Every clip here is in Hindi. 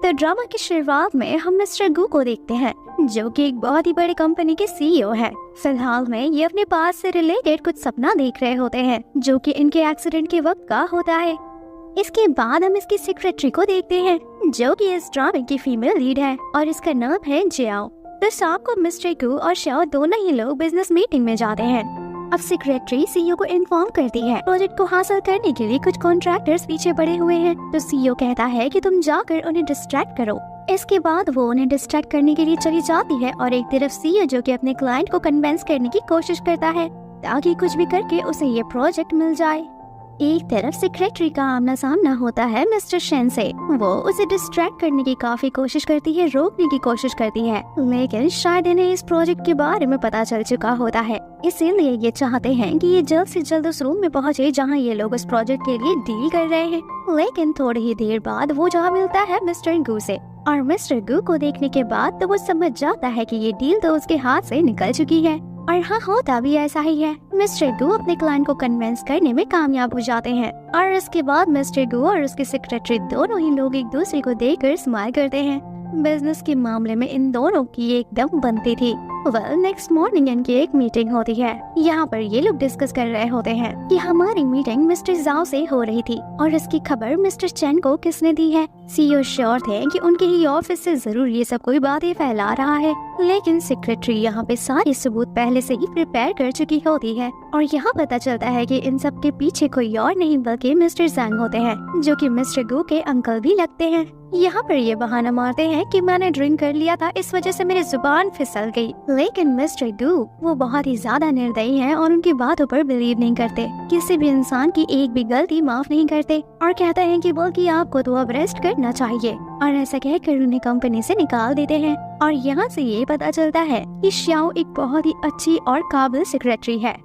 तो ड्रामा की शुरुआत में हम मिस्टर गू को देखते हैं, जो कि एक बहुत ही बड़ी कंपनी के सीईओ है। फिलहाल में ये अपने पास से रिलेटेड कुछ सपना देख रहे होते हैं, जो कि इनके एक्सीडेंट के वक्त का होता है। इसके बाद हम इसकी सेक्रेटरी को देखते हैं, जो कि इस ड्रामे की फीमेल लीड है और इसका नाम है जियाओ। तो शाम को मिस्टर गू और शाओ दोनों ही लोग बिजनेस मीटिंग में जाते हैं। अब सेक्रेटरी सीईओ को इन्फॉर्म करती है प्रोजेक्ट को हासिल करने के लिए कुछ कॉन्ट्रैक्टर्स पीछे पड़े हुए हैं। तो सीईओ कहता है कि तुम जाकर उन्हें डिस्ट्रैक्ट करो। इसके बाद वो उन्हें डिस्ट्रैक्ट करने के लिए चली जाती है और एक तरफ सीईओ जो कि अपने क्लाइंट को कन्विंस करने की कोशिश करता है ताकि कुछ भी करके उसे ये प्रोजेक्ट मिल जाए। एक तरफ सेक्रेटरी का आमना सामना होता है मिस्टर शेन से। वो उसे डिस्ट्रैक्ट करने की काफी कोशिश करती है, रोकने की कोशिश करती है, लेकिन शायद इन्हें इस प्रोजेक्ट के बारे में पता चल चुका होता है। इसीलिए ये चाहते हैं कि ये जल्द से जल्द उस रूम में पहुंचे जहां ये लोग उस प्रोजेक्ट के लिए डील कर रहे हैं। लेकिन थोड़ी ही देर बाद वो जहाँ मिलता है मिस्टर गू से, और मिस्टर गू को देखने के बाद तो वो समझ जाता है कि ये डील तो उसके हाथ से निकल चुकी है। और हाँ, होता भी ऐसा ही है। मिस्टर गू अपने क्लाइंट को कन्विंस करने में कामयाब हो जाते हैं और इसके बाद मिस्टर गू और उसके सेक्रेटरी दोनों ही लोग एक दूसरे को देखकर स्माइल करते हैं। बिजनेस के मामले में इन दोनों की एकदम बनती थी। नेक्स्ट मॉर्निंग इनकी एक मीटिंग होती है। यहाँ पर ये लोग डिस्कस कर रहे होते हैं कि हमारी मीटिंग मिस्टर जाओ से हो रही थी और इसकी खबर मिस्टर चेन को किसने दी है। सीईओ श्योर थे कि उनके ही ऑफिस से जरूर ये सब कोई बातें फैला रहा है, लेकिन सेक्रेटरी यहाँ पे सारे सबूत पहले से ही प्रिपेयर कर चुकी होती है और यहाँ पता चलता है कि इन सब के पीछे कोई और नहीं बल्कि मिस्टर जैंग होते हैं, जो कि मिस्टर गू के अंकल भी लगते हैं। यहाँ पर ये बहाना मारते हैं कि मैंने ड्रिंक कर लिया था, इस वजह से मेरी जुबान फिसल गई। लेकिन मिस्टर गू वो बहुत ही ज्यादा निर्दयी हैं और उनकी बातों पर बिलीव नहीं करते, किसी भी इंसान की एक भी गलती माफ नहीं करते और कहते हैं कि बल्कि आपको तो अब रेस्ट करना चाहिए, और ऐसा कहकर उन्हें कंपनी से निकाल देते हैं। और यहाँ से ये पता चलता है कि श्याओ एक बहुत ही अच्छी और काबिल सेक्रेटरी है।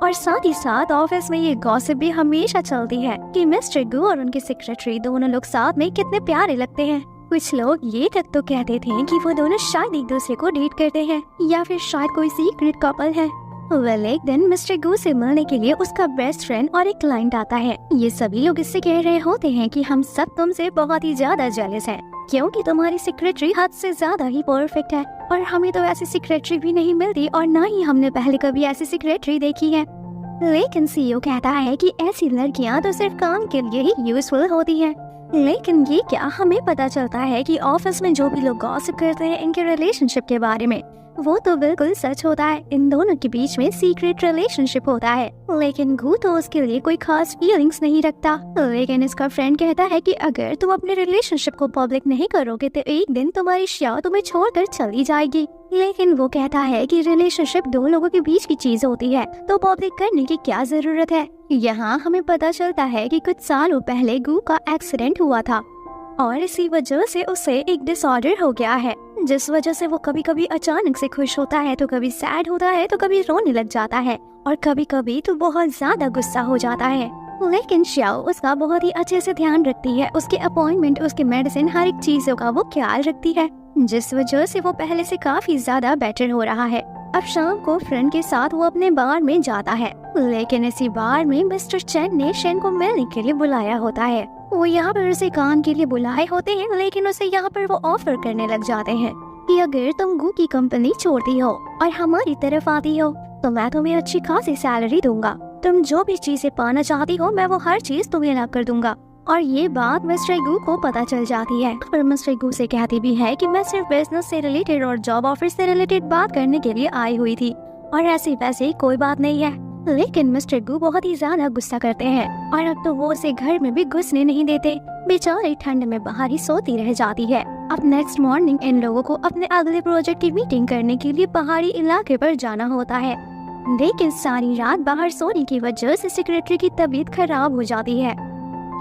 और साथ ही साथ ऑफिस में ये गॉसिप भी हमेशा चलती है कि मिस्टर गू और उनके सेक्रेटरी दोनों लोग साथ में कितने प्यारे लगते हैं। कुछ लोग ये तक तो कहते थे कि वो दोनों शायद एक दूसरे को डेट करते हैं या फिर शायद कोई सीक्रेट कपल है। एक दिन मिस्टर गू से मिलने के लिए उसका बेस्ट फ्रेंड और एक क्लाइंट आता है। ये सभी लोग इससे कह रहे होते हैं कि हम सब तुमसे बहुत ही ज्यादा जेलस हैं, क्योंकि तुम्हारी सेक्रेटरी हद से ज्यादा ही परफेक्ट है और हमें तो ऐसी सेक्रेटरी भी नहीं मिलती और न ही हमने पहले कभी ऐसी सेक्रेटरी देखी है। लेकिन सीईओ कहता है कि ऐसी लड़कियां तो सिर्फ काम के लिए ही यूजफुल होती हैं। लेकिन ये क्या, हमें पता चलता है कि ऑफिस में जो भी लोग गॉसिप करते हैं इनके रिलेशनशिप के बारे में, वो तो बिल्कुल सच होता है। इन दोनों के बीच में सीक्रेट रिलेशनशिप होता है, लेकिन गू तो उसके लिए कोई खास फीलिंग्स नहीं रखता। लेकिन इसका फ्रेंड कहता है कि अगर तुम अपने रिलेशनशिप को पब्लिक नहीं करोगे तो एक दिन तुम्हारी श्याओ तुम्हें छोड़कर चली जाएगी। लेकिन वो कहता है कि रिलेशनशिप दो लोगों के बीच की चीज होती है, तो पब्लिक करने की क्या जरूरत है। यहाँ हमें पता चलता है कि कुछ सालों पहले गू का एक्सीडेंट हुआ था और इसी वजह से उसे एक डिसऑर्डर हो गया है, जिस वजह से वो कभी कभी अचानक से खुश होता है, तो कभी सैड होता है, तो कभी रोने लग जाता है और कभी कभी तो बहुत ज्यादा गुस्सा हो जाता है। लेकिन श्याओ उसका बहुत ही अच्छे से ध्यान रखती है, उसके अपॉइंटमेंट, उसके मेडिसिन, हर एक चीजों का वो ख्याल रखती है, जिस वजह से वो पहले से काफी ज्यादा बेटर हो रहा है। अब शाम को फ्रेंड के साथ वो अपने बार में जाता है, लेकिन इसी बार में मिस्टर चेन ने शेन को मिलने के लिए बुलाया होता है। वो यहाँ पर उसे काम के लिए बुलाए होते हैं, लेकिन उसे यहाँ पर वो ऑफर करने लग जाते हैं कि अगर तुम गू की कंपनी छोड़ती हो और हमारी तरफ आती हो तो मैं तुम्हें अच्छी खासी सैलरी दूंगा, तुम जो भी चीजें पाना चाहती हो मैं वो हर चीज तुम्हें ला कर दूंगा। और ये बात मिस्टर गू को पता चल जाती है, पर मिस्टर गू से कहती भी है कि मैं सिर्फ बिजनेस से रिलेटेड और जॉब ऑफर से रिलेटेड बात करने के लिए आई हुई थी और ऐसे वैसे कोई बात नहीं है। लेकिन मिस्टर गू बहुत ही ज्यादा गुस्सा करते हैं और अब तो वो उसे घर में भी घुसने नहीं देते। बेचारी ठंड में बाहर ही सोती रह जाती है। अब नेक्स्ट मॉर्निंग इन लोगों को अपने अगले प्रोजेक्ट की मीटिंग करने के लिए पहाड़ी इलाके पर जाना होता है, लेकिन सारी रात बाहर सोने की वजह से सेक्रेटरी की तबीयत खराब हो जाती है।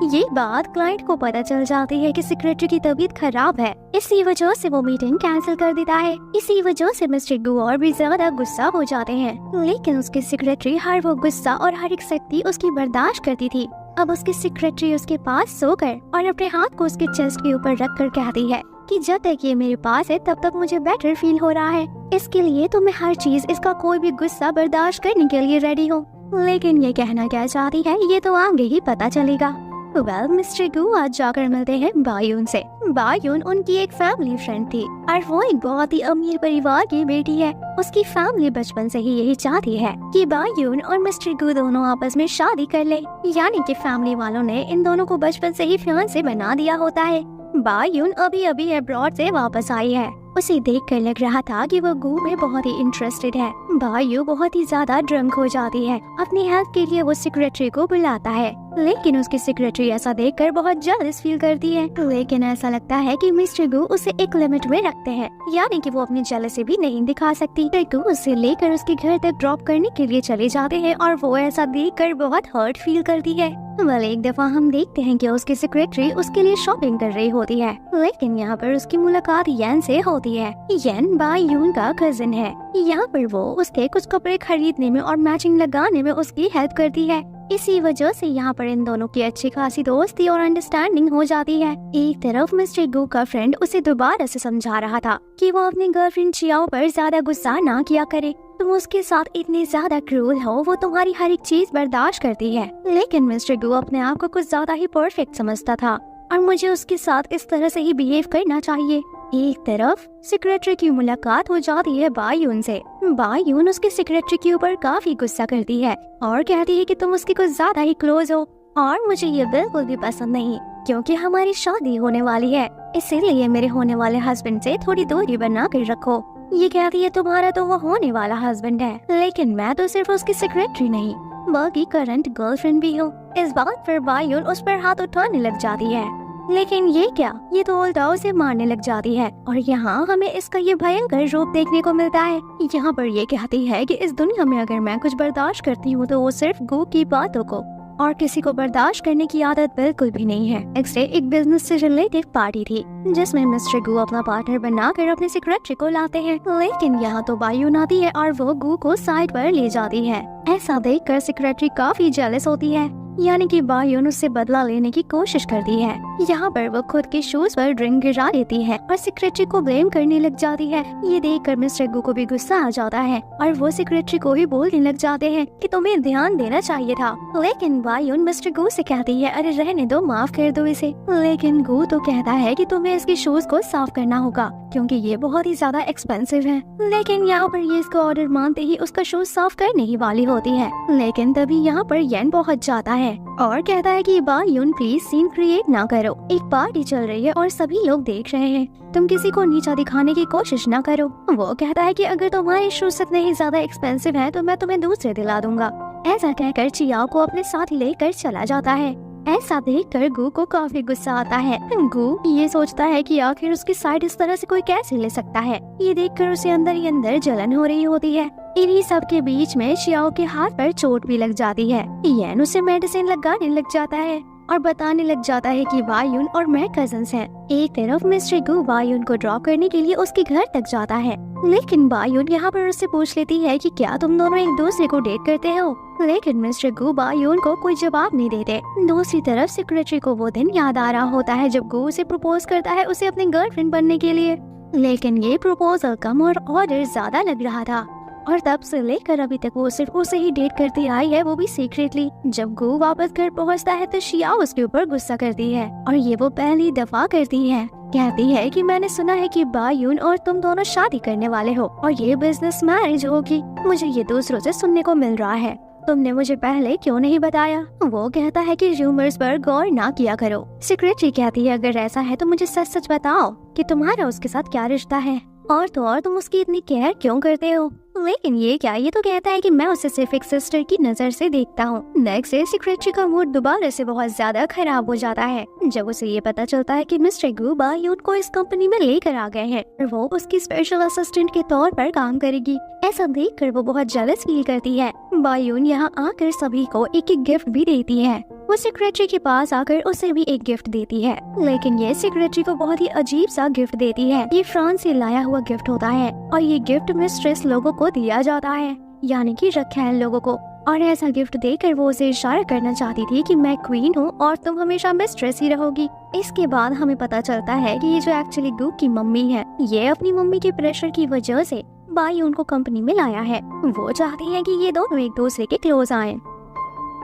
ये बात क्लाइंट को पता चल जाती है कि सेक्रेटरी की तबीयत खराब है, इसी वजह से वो मीटिंग कैंसिल कर देता है। इसी वजह से मिस्टर गू और भी ज्यादा गुस्सा हो जाते हैं, लेकिन उसकी सेक्रेटरी हर वो गुस्सा और हर एक शक्ति उसकी बर्दाश्त करती थी। अब उसकी सेक्रेटरी उसके पास सोकर और अपने हाथ को उसके चेस्ट के ऊपर रख कर कहती है कि जब तक ये मेरे पास है तब तक मुझे बेटर फील हो रहा है, इसके लिए तो मैं हर चीज, इसका कोई भी गुस्सा बर्दाश्त करने के लिए रेडी हूँ। लेकिन ये कहना क्या चाहती है ये तो आगे ही पता चलेगा। वेल मिस्टर गू आज जाकर मिलते हैं बायून से। बायून उनकी एक फैमिली फ्रेंड थी और वो एक बहुत ही अमीर परिवार की बेटी है। उसकी फैमिली बचपन से ही यही चाहती है कि बायून और मिस्टर गू दोनों आपस में शादी कर ले, यानी कि फैमिली वालों ने इन दोनों को बचपन से ही फियांसे बना दिया होता है। बायून अभी अभी अब्रॉड से वापस आई है। उसे देखकर लग रहा था कि वो गू में बहुत ही इंटरेस्टेड है। बायू बहुत ही ज्यादा ड्रंक हो जाती है। अपनी हेल्प के लिए वो सेक्रेटरी को बुलाता है, लेकिन उसकी सेक्रेटरी ऐसा देखकर बहुत जेलस फील करती है। लेकिन ऐसा लगता है कि मिस्टर गू उसे एक लिमिट में रखते हैं, यानी कि वो अपनी जेलसी भी नहीं दिखा सकती। गू उसे लेकर उसके घर तक ड्रॉप करने के लिए चले जाते हैं और वो ऐसा देखकर बहुत हर्ट फील करती है। वेल एक दफा हम देखते हैं कि उसकी सेक्रेटरी उसके लिए शॉपिंग कर रही होती है, लेकिन यहाँ पर उसकी मुलाकात येन से होती है। येन बायून का कजिन है। यहाँ पर वो उसके कुछ कपड़े खरीदने में और मैचिंग लगाने में उसकी हेल्प करती है। इसी वजह से यहाँ पर इन दोनों की अच्छी खासी दोस्ती और अंडरस्टैंडिंग हो जाती है। एक तरफ मिस्टर गू का फ्रेंड उसे दोबारा से समझा रहा था कि वो अपनी गर्लफ्रेंड चियाओ पर ज्यादा गुस्सा ना किया करे। तुम उसके साथ इतनी ज्यादा क्रूर हो, वो तुम्हारी हर एक चीज बर्दाश्त करती है। लेकिन मिस्टर गू अपने आप को कुछ ज्यादा ही परफेक्ट समझता था और मुझे उसके साथ इस तरह से ही बिहेव करना चाहिए। एक तरफ सेक्रेटरी की मुलाकात हो जाती है बायून से। बायून उसके सेक्रेटरी के ऊपर काफी गुस्सा करती है और कहती है कि तुम उसकी कुछ ज्यादा ही क्लोज हो और मुझे ये बिल्कुल भी पसंद नहीं, क्योंकि हमारी शादी होने वाली है, इसीलिए मेरे होने वाले हस्बैंड से थोड़ी दूरी बना कर रखो। ये कहती है तुम्हारा तो वो होने वाला हस्बैंड है, लेकिन मैं तो सिर्फ उसकी सेक्रेटरी नहीं बल्कि करंट गर्लफ्रेंड भी हूँ। इस बात पर बायून उस पर हाथ उठाने लग जाती है, लेकिन ये क्या, ये तो उल्टा उसे मारने लग जाती है और यहाँ हमें इसका ये भयंकर रूप देखने को मिलता है। यहाँ पर ये कहती है कि इस दुनिया में अगर मैं कुछ बर्दाश्त करती हूँ तो वो सिर्फ गू की बातों को, और किसी को बर्दाश्त करने की आदत बिल्कुल भी नहीं है। नेक्स्ट डे एक बिजनेस से रिलेटेड पार्टी थी जिसमें मिस्टर गू अपना पार्टनर बनाकर अपने सेक्रेटरी को लाते हैं, लेकिन यहाँ तो बायून आती है और वो गू को साइड पर ले जाती है। ऐसा देखकर सेक्रेटरी काफी जेलस होती है, यानी कि बायून उससे बदला लेने की कोशिश करती है। यहाँ पर वो खुद के शूज पर ड्रिंक गिरा देती है और सेक्रेटरी को ब्लेम करने लग जाती है। ये देखकर मिस्टर गू को भी गुस्सा आ जाता है और वो सेक्रेटरी को ही बोलने लग जाते हैं कि तुम्हें ध्यान देना चाहिए था। लेकिन बायून मिस्टर गू से कहती है अरे रहने दो, माफ कर दो इसे। लेकिन गू तो कहता है कि तुम्हें इसके शूज को साफ करना होगा क्योंकि ये बहुत ही ज्यादा एक्सपेंसिव है। लेकिन यहाँ पर ये इसका ऑर्डर मानते ही उसका शूज साफ करने ही वाली होती है, लेकिन तभी यहाँ पर येन पहुँच जाता है और कहता है कि बायून प्लीज सीन क्रिएट ना करो, एक पार्टी चल रही है और सभी लोग देख रहे हैं, तुम किसी को नीचा दिखाने की कोशिश ना करो। वो कहता है कि अगर तुम्हारे शूज इतने ही ज्यादा एक्सपेंसिव हैं तो मैं तुम्हें दूसरे दिला दूंगा। ऐसा कहकर चियाओ को अपने साथ लेकर चला जाता है। ऐसा देखकर गू को काफी गुस्सा आता है। गू ये सोचता है कि आखिर उसकी साइड इस तरह से कोई कैसे ले सकता है। ये देखकर उसे अंदर ही अंदर जलन हो रही होती है। इन्हीं सब के बीच में चियाओ के हाथ पर चोट भी लग जाती है। येन उसे मेडिसिन लगाने लग जाता है और बताने लग जाता है कि बायून और मैं कजन्स हैं। एक तरफ मिस्टर गू बायून को ड्रॉप करने के लिए उसके घर तक जाता है, लेकिन बायून यहाँ पर उससे पूछ लेती है कि क्या तुम दोनों एक दूसरे को डेट करते हो। लेकिन मिस्टर गू बायून को कोई जवाब नहीं देते। दूसरी तरफ सेक्रेटरी को वो दिन याद आ रहा होता है जब गू उसे प्रपोज करता है उसे अपनी गर्लफ्रेंड बनने के लिए, लेकिन ये प्रपोजल कम और ऑर्डर ज्यादा लग रहा था और तब से लेकर अभी तक वो सिर्फ उसे ही डेट करती आई है, वो भी सीक्रेटली। जब गू वापस घर पहुंचता है तो शिया उसके ऊपर गुस्सा करती है और ये वो पहली दफा करती है। कहती है कि मैंने सुना है कि बायून और तुम दोनों शादी करने वाले हो और ये बिजनेस मैरिज होगी। मुझे ये दूसरों से सुनने को मिल रहा है, तुमने मुझे पहले क्यों नहीं बताया। वो कहता है कि रूमर्स पर गौर ना किया करो। सेक्रेटरी कहती है अगर ऐसा है तो मुझे सच सच बताओ कि तुम्हारा उसके साथ क्या रिश्ता है और तो और तुम उसकी इतनी केयर क्यों करते हो। लेकिन ये क्या, ये तो कहता है कि मैं उसे सिर्फ एक सिस्टर की नजर से देखता हूँ। नेक्स्ट डे सेक्रेटरी का मूड दोबारा से बहुत ज्यादा खराब हो जाता है जब उसे ये पता चलता है कि मिस्टर गू बायून को इस कंपनी में लेकर आ गए हैं और वो उसकी स्पेशल असिस्टेंट के तौर पर काम करेगी। ऐसा देखकर वो बहुत जेलस फील करती है। बायून यहाँ आकर सभी को एक एक गिफ्ट भी देती है। वो सेक्रेटरी के पास आकर उसे भी एक गिफ्ट देती है, लेकिन ये सेक्रेटरी को बहुत ही अजीब सा गिफ्ट देती है। ये फ्रांस से लाया हुआ गिफ्ट होता है और ये गिफ्ट मिस्ट्रेस लोगों को दिया जाता है, यानी कि रखैल लोगों को। और ऐसा गिफ्ट देकर वो उसे इशारा करना चाहती थी कि मैं क्वीन हूँ और तुम हमेशा मिस्ट्रेस ही रहोगी। इसके बाद हमें पता चलता है कि ये जो एक्चुअली गू की मम्मी है, ये अपनी मम्मी के प्रेशर की वजह से बायून को कंपनी में लाया है। वो चाहती है कि ये दोनों एक दूसरे के क्लोज आएं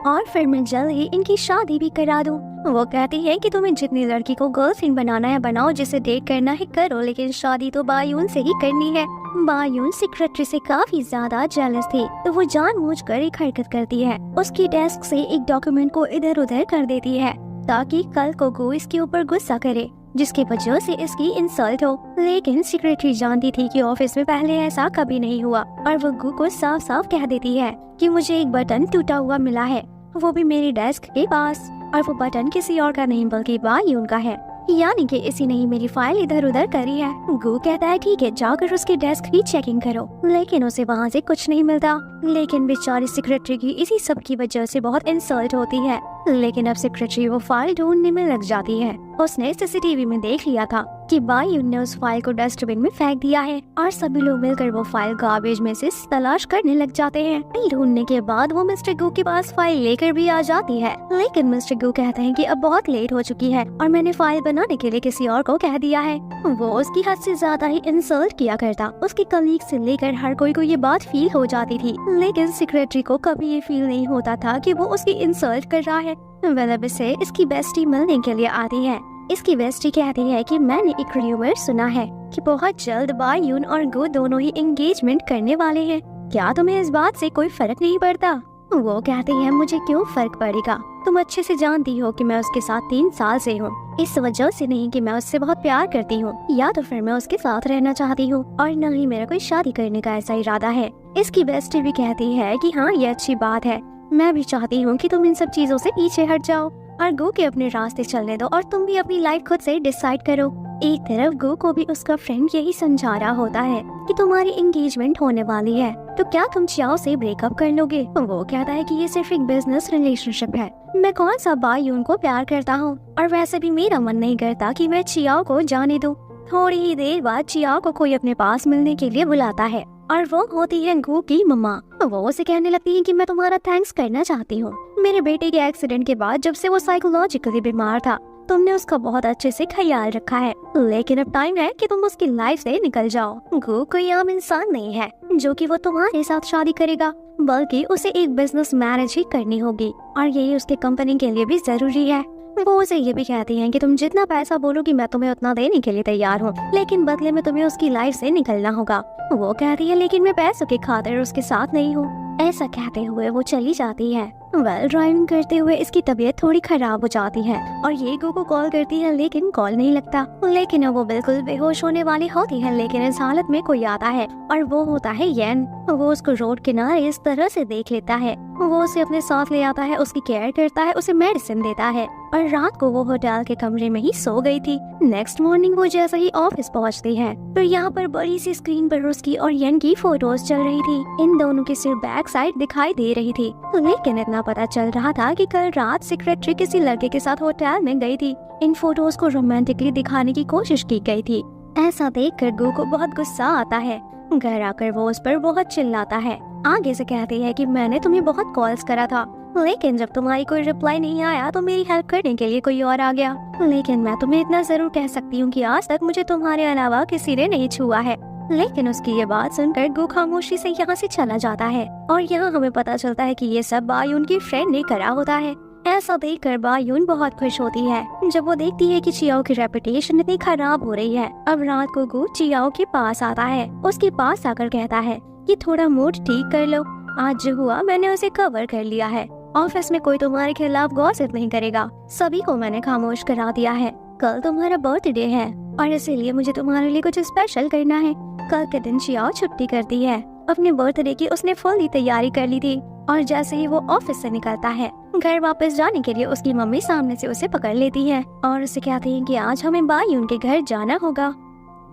और फिर मैं जल्द ही इनकी शादी भी करा दूं। वो कहती है कि तुम्हें जितनी लड़की को गर्लफ्रेंड बनाना है बनाओ, जिसे डेट करना है करो, लेकिन शादी तो बायून से ही करनी है। बायून सेक्रेटरी से काफी ज्यादा जेलस थी, तो वो जानबूझकर एक हरकत करती है। उसकी डेस्क से एक डॉक्यूमेंट को इधर उधर कर देती है ताकि कल को गो इसके ऊपर गुस्सा करे, जिसकी वजह से इसकी इंसल्ट हो। लेकिन सेक्रेटरी जानती थी कि ऑफिस में पहले ऐसा कभी नहीं हुआ, और वो गु को साफ साफ कह देती है कि मुझे एक बटन टूटा हुआ मिला है, वो भी मेरी डेस्क के पास, और वो बटन किसी और का नहीं बल्कि बायून का है, यानी कि इसी ने ही मेरी फाइल इधर उधर करी है। गु कहता है ठीक है, जाकर उसकी डेस्क की चेकिंग करो, लेकिन उसे वहाँ से कुछ नहीं मिलता। लेकिन बेचारी सेक्रेटरी की इसी सब की वजह से बहुत इंसल्ट होती है। लेकिन अब सेक्रेटरी वो फाइल ढूंढने में लग जाती है। उसने सीसीटीवी में देख लिया था कि बायून ने उस फाइल को डस्टबिन में फेंक दिया है, और सभी लोग मिलकर वो फाइल गार्बेज में से तलाश करने लग जाते हैं। फाइल ढूंढने के बाद वो मिस्टर गु के पास फाइल लेकर भी आ जाती है, लेकिन मिस्टर गु कहते हैं कि अब बहुत लेट हो चुकी है और मैंने फाइल बनाने के लिए किसी और को कह दिया है। वो उसकी हद से ज्यादा ही इंसल्ट किया करता। उसके कलीग से लेकर हर कोई को ये बात फील हो जाती थी, लेकिन सेक्रेटरी को कभी ये फील नहीं होता था कि वो उसकी इंसल्ट कर रहा है। अब इसे इसकी बेस्टी मिलने के लिए आती है। इसकी बेस्टी कहती है कि मैंने एक र्यूमर सुना है कि बहुत जल्द बायून और गो दोनों ही एंगेजमेंट करने वाले हैं। क्या तुम्हें इस बात से कोई फर्क नहीं पड़ता? वो कहती है मुझे क्यों फर्क पड़ेगा, तुम अच्छे से जानती हो कि मैं उसके साथ 3 साल से हूँ। इस वजह से नहीं कि मैं उससे बहुत प्यार करती हूँ या तो फिर मैं उसके साथ रहना चाहती हूँ, और न ही मेरा कोई शादी करने का ऐसा इरादा है। इसकी बेस्टी भी कहती है कि हाँ ये अच्छी बात है, मैं भी चाहती हूँ कि तुम इन सब चीजों से पीछे हट जाओ और गो के अपने रास्ते चलने दो, और तुम भी अपनी लाइफ खुद से डिसाइड करो। एक तरफ गो को भी उसका फ्रेंड यही समझा रहा होता है कि तुम्हारी एंगेजमेंट होने वाली है, तो क्या तुम चियाओ से ब्रेकअप कर लोगे? वो कहता है कि ये सिर्फ एक बिजनेस रिलेशनशिप है, मैं कौन सा बायून को प्यार करता हूँ, और वैसे भी मेरा मन नहीं करता कि मैं चियाओ को जाने दूं। थोड़ी ही देर बाद चियाओ को कोई अपने पास मिलने के लिए बुलाता है, और वो होती है गु की मम्मा। वो उसे कहने लगती है कि मैं तुम्हारा थैंक्स करना चाहती हूँ। मेरे बेटे के एक्सीडेंट के बाद जब से वो साइकोलॉजिकली बीमार था, तुमने उसका बहुत अच्छे से ख्याल रखा है, लेकिन अब टाइम है कि तुम उसकी लाइफ से निकल जाओ। गु कोई आम इंसान नहीं है जो कि वो तुम्हारे साथ शादी करेगा, बल्कि उसे एक बिजनेस मैरिज ही करनी होगी, और यही उसके कंपनी के लिए भी जरूरी है। वो उसे ये भी कहती हैं कि तुम जितना पैसा बोलोगी मैं तुम्हें उतना देने के लिए तैयार हूँ, लेकिन बदले में तुम्हें उसकी लाइफ से निकलना होगा। वो कहती है लेकिन मैं पैसों की खातिर उसके साथ नहीं हूँ। ऐसा कहते हुए वो चली जाती है। ड्राइविंग करते हुए इसकी तबीयत थोड़ी खराब हो जाती है, और ये गो को कॉल करती है लेकिन कॉल नहीं लगता। लेकिन अब वो बिल्कुल बेहोश होने वाली होती है, लेकिन इस हालत में कोई आता है, और वो होता है येन। वो उसको रोड किनारे इस तरह से देख लेता है, वो उसे अपने साथ ले आता है, उसकी केयर करता है, उसे मेडिसिन देता है, और रात को वो होटल के कमरे में ही सो गई थी। नेक्स्ट मॉर्निंग वो जैसे ही ऑफिस पहुंचती है तो यहाँ पर बड़ी सी स्क्रीन पर उसकी और येन की फोटोज चल रही थी। इन दोनों की सिर्फ बैक साइड दिखाई दे रही थी, लेकिन इतना पता चल रहा था कि कल रात सेक्रेटरी किसी लड़के के साथ होटल में गई थी। इन फोटोज को रोमांटिकली दिखाने की कोशिश की गई थी। ऐसा देखकर गु को बहुत गुस्सा आता है। घर आकर वो उस पर बहुत चिल्लाता है। आगे से कहती है कि मैंने तुम्हें बहुत कॉल्स करा था, लेकिन जब तुम्हारी कोई रिप्लाई नहीं आया तो मेरी हेल्प करने के लिए कोई और आ गया। लेकिन मैं तुम्हें इतना जरूर कह सकती हूँ कि आज तक मुझे तुम्हारे अलावा किसी ने नहीं छुआ है। लेकिन उसकी ये बात सुनकर गु खामोशी से यहाँ से चला जाता है, और यहाँ हमें पता चलता है कि ये सब बायून की फ्रेंड ने करा होता है। ऐसा देखकर बायून बहुत खुश होती है जब वो देखती है कि चियाओ की रेपुटेशन इतनी खराब हो रही है। अब रात को गु चियाओ के पास आता है, उसके पास आकर कहता है कि थोड़ा मूड ठीक कर लो, आज जो हुआ मैंने उसे कवर कर लिया है। ऑफिस में कोई तुम्हारे खिलाफ गॉसिप नहीं करेगा, सभी को मैंने खामोश करा दिया है। कल तुम्हारा बर्थडे है और इसीलिए मुझे तुम्हारे लिए कुछ स्पेशल करना है। कल के दिन चियाओ छुट्टी करती है। अपने बर्थडे की उसने फुल्ली तैयारी कर ली थी, और जैसे ही वो ऑफिस से निकलता है घर वापस जाने के लिए उसकी मम्मी सामने से उसे पकड़ लेती है और उसे कहती है कि आज हमें बायून के घर जाना होगा।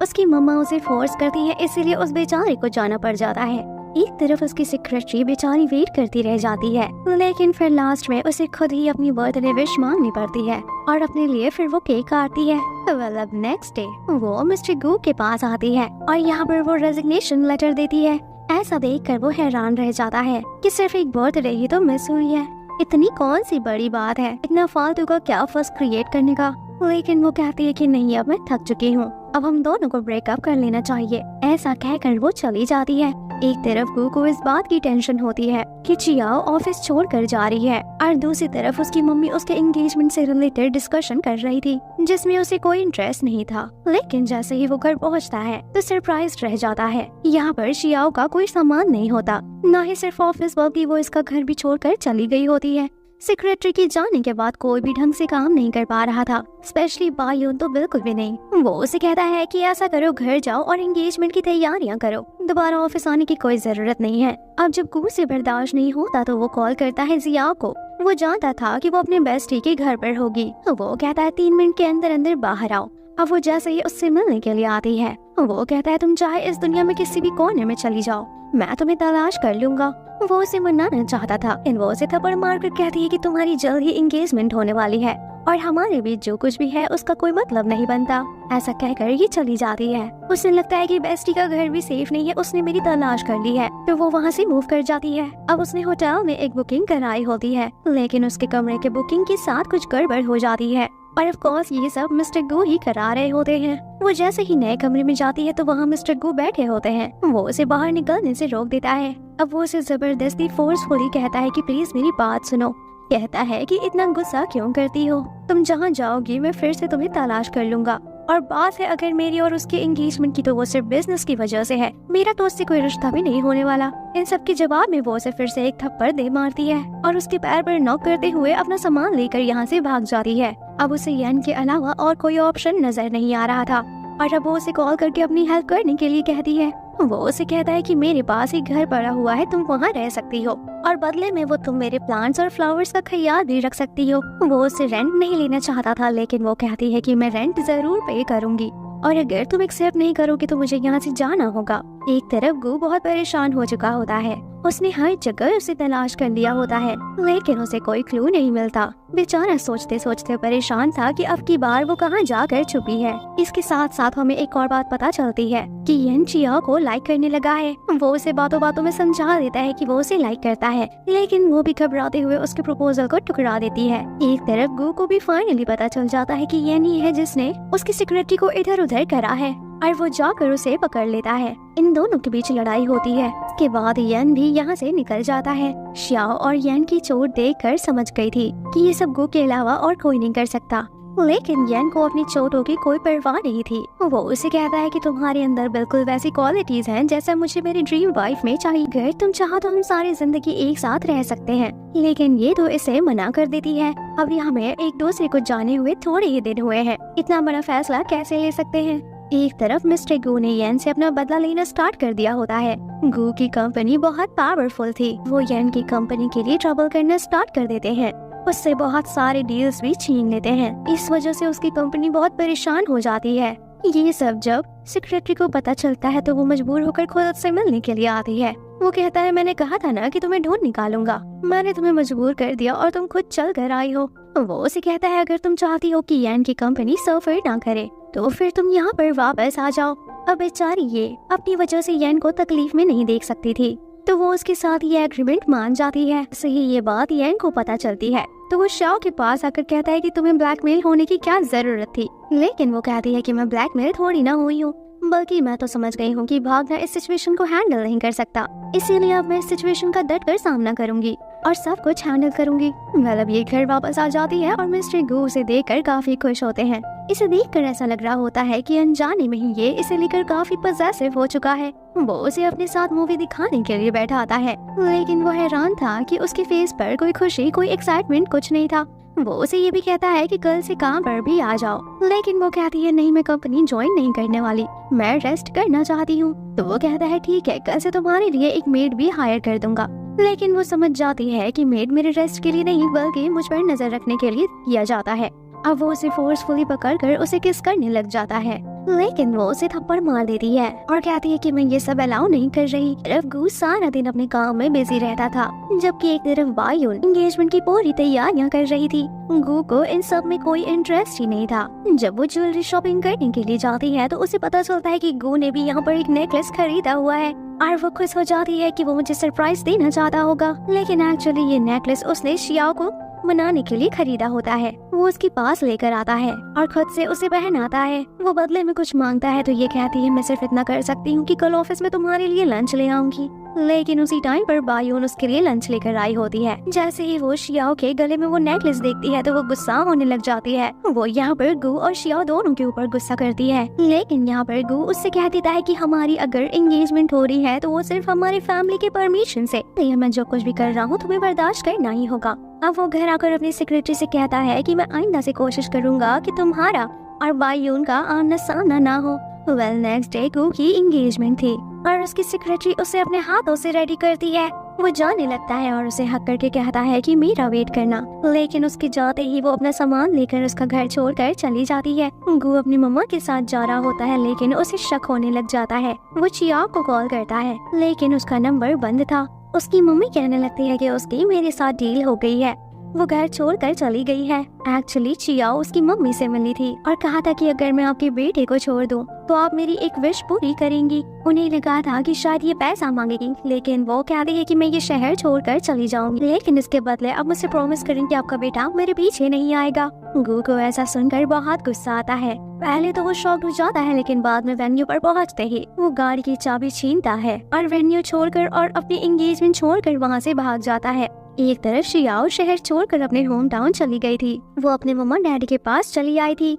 उसकी मम्मा उसे फोर्स करती है, इसीलिए उस बेचारे को जाना पड़ जाता है। एक तरफ उसकी सेक्रेटरी बेचारी वेट करती रह जाती है, लेकिन फिर लास्ट में उसे खुद ही अपनी बर्थडे विश मांगनी पड़ती है और अपने लिए फिर वो केक काटती है। अब नेक्स्ट डे वो मिस्टर गु के पास आती है और यहाँ पर वो रेजिग्नेशन लेटर देती है। ऐसा देखकर वो हैरान रह जाता है कि सिर्फ एक बर्थडे ही तो मिस हुई है, इतनी कौन सी बड़ी बात है, इतना फालतू का क्या फर्स क्रिएट करने का। लेकिन वो कहती है कि नहीं, अब मैं थक चुकी हूँ, अब हम दोनों को ब्रेकअप कर लेना चाहिए। ऐसा कहकर वो चली जाती है। एक तरफ गू को इस बात की टेंशन होती है कि चियाओ ऑफिस छोड़कर जा रही है और दूसरी तरफ उसकी मम्मी उसके एंगेजमेंट से रिलेटेड डिस्कशन कर रही थी जिसमें उसे कोई इंटरेस्ट नहीं था। लेकिन जैसे ही वो घर पहुंचता है तो सरप्राइज रह जाता है। यहाँ पर चियाओ का कोई सामान नहीं होता, न ही सिर्फ ऑफिस बल्कि वो इसका घर भी छोड़कर चली गई होती है। सेक्रेटरी के जाने के बाद कोई भी ढंग से काम नहीं कर पा रहा था, स्पेशली बायून तो बिल्कुल भी नहीं। वो उसे कहता है कि ऐसा करो, घर जाओ और एंगेजमेंट की तैयारियां करो, दोबारा ऑफिस आने की कोई जरूरत नहीं है। अब जब गू से बर्दाश्त नहीं होता तो वो कॉल करता है जियाओ को। वो जानता था कि वो अपने बेस्टी के घर पर होगी। वो कहता है 3 मिनट के अंदर अंदर बाहर आओ। अब वो जैसे ही उससे मिलने के लिए आती है वो कहता है तुम चाहे इस दुनिया में किसी भी कोने में चली जाओ, मैं तुम्हें तलाश कर लूंगा। वो उसे मनाना चाहता था, इन वो उसे थप्पड़ मारकर कहती है कि तुम्हारी जल्द ही एंगेजमेंट होने वाली है और हमारे बीच जो कुछ भी है उसका कोई मतलब नहीं बनता। ऐसा कहकर ये चली जाती है। उसे लगता है कि बेस्टी का घर भी सेफ नहीं है, उसने मेरी तलाश कर ली है, तो वो वहाँ से मूव कर जाती है। अब उसने होटल में एक बुकिंग कराई होती है, लेकिन उसके कमरे के बुकिंग के साथ कुछ गड़बड़ हो जाती है और ऑफ कोर्स ये सब मिस्टर गू ही करा रहे होते हैं। वो जैसे ही नए कमरे में जाती है तो वहाँ मिस्टर गू बैठे होते हैं। वो उसे बाहर निकलने से रोक देता है। अब वो उसे जबरदस्ती फोर्सफुली कहता है कि प्लीज मेरी बात सुनो। कहता है कि इतना गुस्सा क्यों करती हो, तुम जहाँ जाओगी मैं फिर से तुम्हें तलाश कर लूंगा, और बात है अगर मेरी और उसके एंगेजमेंट की तो वो सिर्फ बिजनेस की वजह से है, मेरा तो उससे कोई रिश्ता भी नहीं होने वाला। इन सब के जवाब में वो उसे फिर से एक थप्पड़ दे मारती है और उसके पैर पर नॉक करते हुए अपना सामान लेकर यहाँ से भाग जाती है। अब उसे येन के अलावा और कोई ऑप्शन नजर नहीं आ रहा था और अब वो उसे कॉल करके अपनी हेल्प करने के लिए कहती है। वो उसे कहता है कि मेरे पास एक घर पड़ा हुआ है, तुम वहाँ रह सकती हो और बदले में वो तुम मेरे प्लांट्स और फ्लावर्स का ख्याल भी रख सकती हो। वो उससे रेंट नहीं लेना चाहता था, लेकिन वो कहती है कि मैं रेंट जरूर पे करूंगी और अगर तुम एक्सेप्ट नहीं करोगे तो मुझे यहाँ से जाना होगा। एक तरफ गू बहुत परेशान हो चुका होता है, उसने हर जगह उसे तलाश कर लिया होता है लेकिन उसे कोई क्लू नहीं मिलता। बेचारा सोचते सोचते परेशान था कि अब की बार वो कहाँ जाकर छुपी है। इसके साथ साथ हमें एक और बात पता चलती है कि येन चियाओ को लाइक करने लगा है। वो उसे बातों बातों में समझा देता है कि वो उसे लाइक करता है, लेकिन वो भी घबराते हुए उसके प्रपोजल को ठुकरा देती है। एक तरफ गू को भी फाइनली पता चल जाता है कि येन ही है जिसने उसकी सेक्रेटरी को इधर उधर करा है और वो जाकर उसे पकड़ लेता है। इन दोनों के बीच लड़ाई होती है। इसके बाद येन भी यहाँ से निकल जाता है। श्याओ और येन की चोट देखकर समझ गई थी कि ये सब गू के अलावा और कोई नहीं कर सकता, लेकिन येन को अपनी चोटों की कोई परवाह नहीं थी। वो उसे कहता है कि तुम्हारे अंदर बिल्कुल वैसी क्वालिटीज हैं जैसा मुझे मेरी ड्रीम वाइफ में चाहिए। अगर तुम चाहो तो हम सारी जिंदगी एक साथ रह सकते हैं, लेकिन ये तो इसे मना कर देती है। अभी हमें एक दूसरे को जाने हुए थोड़े ही दिन हुए हैं, इतना बड़ा फैसला कैसे ले सकते हैं। एक तरफ मिस्टर गू ने येन से अपना बदला लेना स्टार्ट कर दिया होता है। गू की कंपनी बहुत पावरफुल थी, वो येन की कंपनी के लिए ट्रबल करना स्टार्ट कर देते हैं, उससे बहुत सारे डील्स भी छीन लेते हैं। इस वजह से उसकी कंपनी बहुत परेशान हो जाती है। ये सब जब सेक्रेटरी को पता चलता है तो वो मजबूर होकर खुद से मिलने के लिए आती है। वो कहता है मैंने कहा था ना कि तुम्हें ढूंढ निकालूंगा, मैंने तुम्हें मजबूर कर दिया और तुम खुद चल कर आई हो। वो उसे कहता है अगर तुम चाहती हो कि येन की कंपनी सफर ना करे तो फिर तुम यहाँ पर वापस आ जाओ। अब बेचारी ये अपनी वजह से येन को तकलीफ में नहीं देख सकती थी, तो वो उसके साथ ये एग्रीमेंट मान जाती है। सही ये बात येन को पता चलती है तो वो शाओ के पास आकर कहता है कि तुम्हें ब्लैकमेल होने की क्या जरूरत थी, लेकिन वो कहती है कि मैं ब्लैकमेल थोड़ी ना हुई हूँ, बल्कि मैं तो समझ गई हूँ कि भागना इस सिचुएशन को हैंडल नहीं कर सकता, इसीलिए अब मैं इस सिचुएशन का डट कर सामना करूंगी और सब कुछ हैंडल करूंगी। मतलब ये घर वापस आ जाती है और मिस्टर गू उसे देखकर काफी खुश होते हैं। इसे देखकर ऐसा लग रहा होता है कि अनजाने में ही ये इसे लेकर काफी पजेसिव हो चुका है। वो उसे अपने साथ मूवी दिखाने के लिए बैठाता है, लेकिन वो हैरान था कि उसके फेस पर कोई खुशी, कोई एक्साइटमेंट कुछ नहीं था। वो उसे ये भी कहता है कि कल से काम पर भी आ जाओ, लेकिन वो कहती है नहीं, मैं कंपनी ज्वाइन नहीं करने वाली, मैं रेस्ट करना चाहती हूँ। तो वो कहता है ठीक है, कल से तुम्हारे लिए एक मेड भी हायर कर दूंगा, लेकिन वो समझ जाती है कि मेड मेरे रेस्ट के लिए नहीं बल्कि मुझ पर नजर रखने के लिए किया जाता है। अब वो उसे फोर्सफुली पकड़कर उसे किस करने लग जाता है, लेकिन वो उसे थप्पड़ मार देती है और कहती है कि मैं ये सब अलाउ नहीं कर रही। तरफ गू सारा दिन अपने काम में बिजी रहता था, जबकि एक तरफ बायून एंगेजमेंट की पूरी तैयारियां कर रही थी। गू को इन सब में कोई इंटरेस्ट ही नहीं था। जब वो ज्वेलरी शॉपिंग करने के लिए जाती है तो उसे पता चलता है कि गू ने भी यहाँ पर एक नेकलेस खरीदा हुआ है और वो खुश हो जाती है कि वो मुझे सरप्राइज देना चाहता होगा, लेकिन एक्चुअली ये नेकलेस उसने शियाओ को मनाने के लिए खरीदा होता है वो उसके पास लेकर आता है और खुद से उसे पहनाता है। वो बदले में कुछ मांगता है तो ये कहती है मैं सिर्फ इतना कर सकती हूँ कि कल ऑफिस में तुम्हारे लिए लंच ले आऊंगी। लेकिन उसी टाइम पर बायून उसके लिए लंच लेकर आई होती है। जैसे ही वो शियाओ के गले में वो नेकलेस देखती है तो वो गुस्सा होने लग जाती है। वो यहाँ पर गु और शियाओ दोनों के ऊपर गुस्सा करती है। लेकिन यहाँ पर गु उससे कह देता है कि हमारी अगर एंगेजमेंट हो रही है तो वो सिर्फ हमारी फैमिली के परमिशन से, तो मैं जो कुछ भी कर रहा हूँ तुम्हें बर्दाश्त करना ही होगा। अब वो घर आकर अपनी सेक्रेटरी से कहता है कि मैं आइंदा से कोशिश करूंगा कि तुम्हारा और बायून का आमना सामना ना हो। वेल नेक्स्ट डे गु की एंगेजमेंट थी और उसकी सेक्रेटरी उसे अपने हाथों से रेडी करती है। वो जाने लगता है और उसे हक करके कहता है कि मेरा वेट करना। लेकिन उसके जाते ही वो अपना सामान लेकर उसका घर छोड़कर चली जाती है। गु अपनी मम्मा के साथ जा रहा होता है लेकिन उसे शक होने लग जाता है। वो चियाओ को कॉल करता है लेकिन उसका नंबर बंद था। उसकी मम्मी कहने लगती है कि उसकी मेरे साथ डील हो गई है, वो घर छोड़कर चली गई है। एक्चुअली चियाओ उसकी मम्मी से मिली थी और कहा था कि अगर मैं आपके बेटे को छोड़ दूं तो आप मेरी एक विश पूरी करेंगी। उन्हें लगा था कि शायद ये पैसा मांगेगी लेकिन वो कहती है कि मैं ये शहर छोड़कर चली जाऊंगी, लेकिन इसके बदले अब मुझसे प्रॉमिस करें कि आपका बेटा मेरे पीछे नहीं आएगा। गु को ऐसा सुनकर बहुत गुस्सा आता है। पहले तो वो शॉक्ड हो जाता है लेकिन बाद में वेन्यू पर पहुंचते ही वो गाड़ी की चाबी छीनता है और वेन्यू छोड़कर और अपनी एंगेजमेंट छोड़कर वहाँ से भाग जाता है। एक तरफ शियाओ शहर छोड़कर अपने होम टाउन चली गई थी। वो अपने मम्मा डैडी के पास चली आई थी।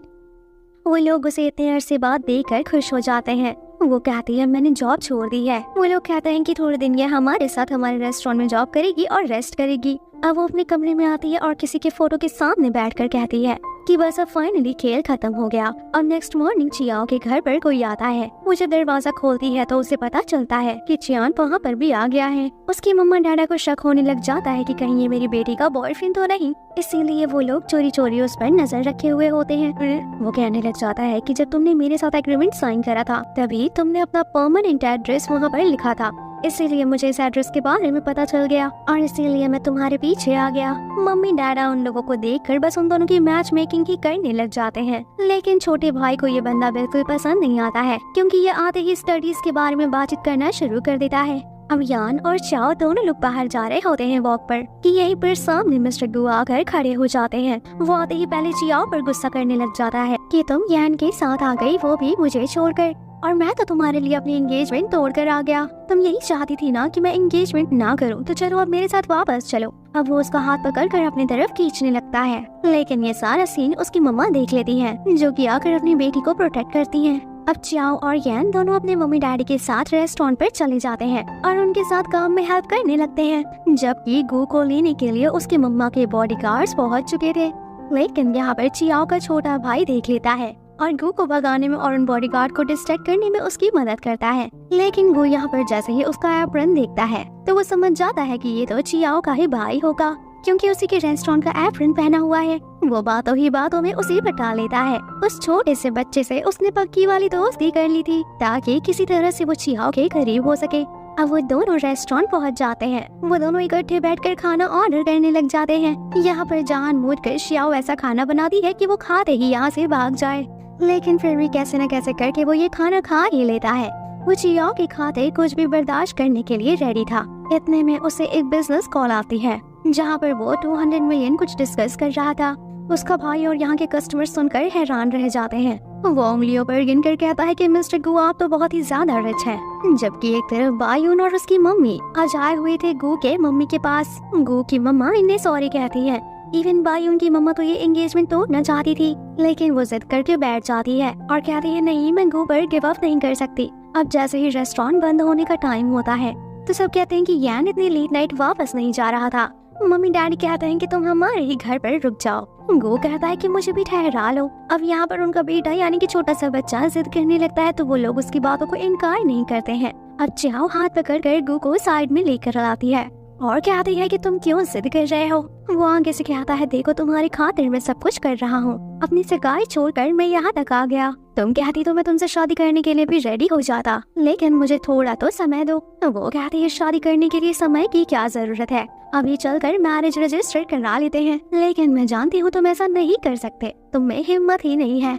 वो लोग उसे इतने अरसे बाद देखकर खुश हो जाते हैं। वो कहती है मैंने जॉब छोड़ दी है। वो लोग कहते हैं कि थोड़े दिन ये हमारे साथ हमारे रेस्टोरेंट में जॉब करेगी और रेस्ट करेगी। अब वो अपने कमरे में आती है और किसी के फोटो के सामने बैठकर कहती है कि बस अब फाइनली खेल खत्म हो गया। और नेक्स्ट मॉर्निंग चियाओ के घर पर कोई आता है। वो जब दरवाजा खोलती है तो उसे पता चलता है कि चियान वहाँ पर भी आ गया है। उसकी मम्मा डैडा को शक होने लग जाता है कि कहीं ये मेरी बेटी का बॉयफ्रेंड तो नहीं, इसीलिए वो लोग चोरी चोरी उस पर नजर रखे हुए होते हैं। वो कहने लग जाता है कि जब तुमने मेरे साथ एग्रीमेंट साइन करा था तभी तुमने अपना परमानेंट एड्रेस वहाँ पर लिखा था, इसीलिए मुझे इस एड्रेस के बारे में पता चल गया और इसीलिए मैं तुम्हारे पीछे आ गया। मम्मी डैडा उन लोगों को देखकर बस उन दोनों की मैच मेकिंग ही करने लग जाते हैं। लेकिन छोटे भाई को ये बंदा बिल्कुल पसंद नहीं आता है क्योंकि ये आते ही स्टडीज के बारे में बातचीत करना शुरू कर देता है। अब यान और चाओ दोनों लोग बाहर जा रहे होते हैं वॉक पर कि यहीं पर सामने मिस्टर गु आकर खड़े हो जाते हैं। वो आते ही पहले चियाओ पर गुस्सा करने लग जाता है कि तुम यान के साथ आ गई, वो भी मुझे छोड़कर, और मैं तो तुम्हारे लिए अपनी एंगेजमेंट तोड़कर आ गया। तुम यही चाहती थी ना कि मैं एंगेजमेंट ना करूं, तो चलो अब मेरे साथ वापस चलो। अब वो उसका हाथ पकड़कर अपनी तरफ खींचने लगता है लेकिन ये सारा सीन उसकी मम्मा देख लेती हैं, जो कि आकर अपनी बेटी को प्रोटेक्ट करती हैं। अब चाओ और यान दोनों अपने मम्मी डैडी के साथ रेस्टोरेंट पर चले जाते हैं और उनके साथ काम में हेल्प करने लगते हैं, जबकि गु को लेने के लिए उसके मम्मा के बॉडीगार्ड्स पहुंच चुके थे। लेकिन यहाँ पर चियाओ का छोटा भाई देख लेता है और गु को भगाने में और उन बॉडीगार्ड को डिस्ट्रैक्ट करने में उसकी मदद करता है। लेकिन गु यहाँ पर जैसे ही उसका एप्रन देखता है तो वो समझ जाता है कि ये तो चियाओ का ही भाई होगा, क्योंकि उसी के रेस्टोरेंट का एप्रन पहना हुआ है। वो बातों ही बातों में उसे बता लेता है। उस छोटे से बच्चे से उसने पक्की वाली दोस्ती कर ली थी ताकि किसी तरह से वो चियाओ के करीब हो सके। अब वो दोनों रेस्टोरेंट पहुंच जाते हैं। वो दोनों इकट्ठे बैठकर खाना ऑर्डर करने लग जाते हैं। यहाँ पर जानबूझकर चियाओ ऐसा खाना बनाती है कि वो खाते ही यहाँ से भाग जाए, लेकिन फिर भी कैसे न कैसे करके वो ये खाना खा ही लेता है। वो चियाओ के खाते कुछ भी बर्दाश्त करने के लिए रेडी था। इतने में उसे एक बिजनेस कॉल आती है जहाँ पर वो 200 मिलियन कुछ डिस्कस कर रहा था। उसका भाई और यहाँ के कस्टमर सुनकर हैरान रह जाते हैं। वो उंगलियों पर गिनकर कहता है कि मिस्टर गु आप तो बहुत ही ज्यादा रिच हैं। जबकि एक तरफ बायून और उसकी मम्मी आज आए हुए थे गु के मम्मी के पास। गु की मम्मा इन्हें सॉरी कहती है। इवन बायून की मम्मा तो ये एंगेजमेंट तोड़ना चाहती थी, लेकिन वो जिद करके बैठ जाती है और कहती है नहीं, मैं गु पर गिव अप नहीं कर सकती। अब जैसे ही रेस्टोरेंट बंद होने का टाइम होता है तो सब कहते हैं कि यान इतनी लेट नाइट वापस नहीं जा रहा था। मम्मी डैडी कहते हैं कि तुम हमारे ही घर पर रुक जाओ। गो कहता है कि मुझे भी ठहरा लो। अब यहाँ पर उनका बेटा यानी कि छोटा सा बच्चा जिद करने लगता है तो वो लोग उसकी बातों को इनकार नहीं करते हैं। अब चाओ हाथ पकड़ कर गो को साइड में लेकर आती है और कहती है कि तुम क्यों जिद कर रहे हो। वो आगे से कहता है देखो तुम्हारी खातिर मैं सब कुछ कर रहा हूँ, अपनी सगाई छोड़कर मैं यहाँ तक आ गया। तुम कहती तो मैं तुमसे शादी करने के लिए भी रेडी हो जाता, लेकिन मुझे थोड़ा तो समय दो। वो कहती है शादी करने के लिए समय की क्या जरूरत है, अभी चलकर मैरिज रजिस्टर करा लेते हैं। लेकिन मैं जानती हूँ तुम ऐसा नहीं कर सकते, तुम में हिम्मत ही नहीं है।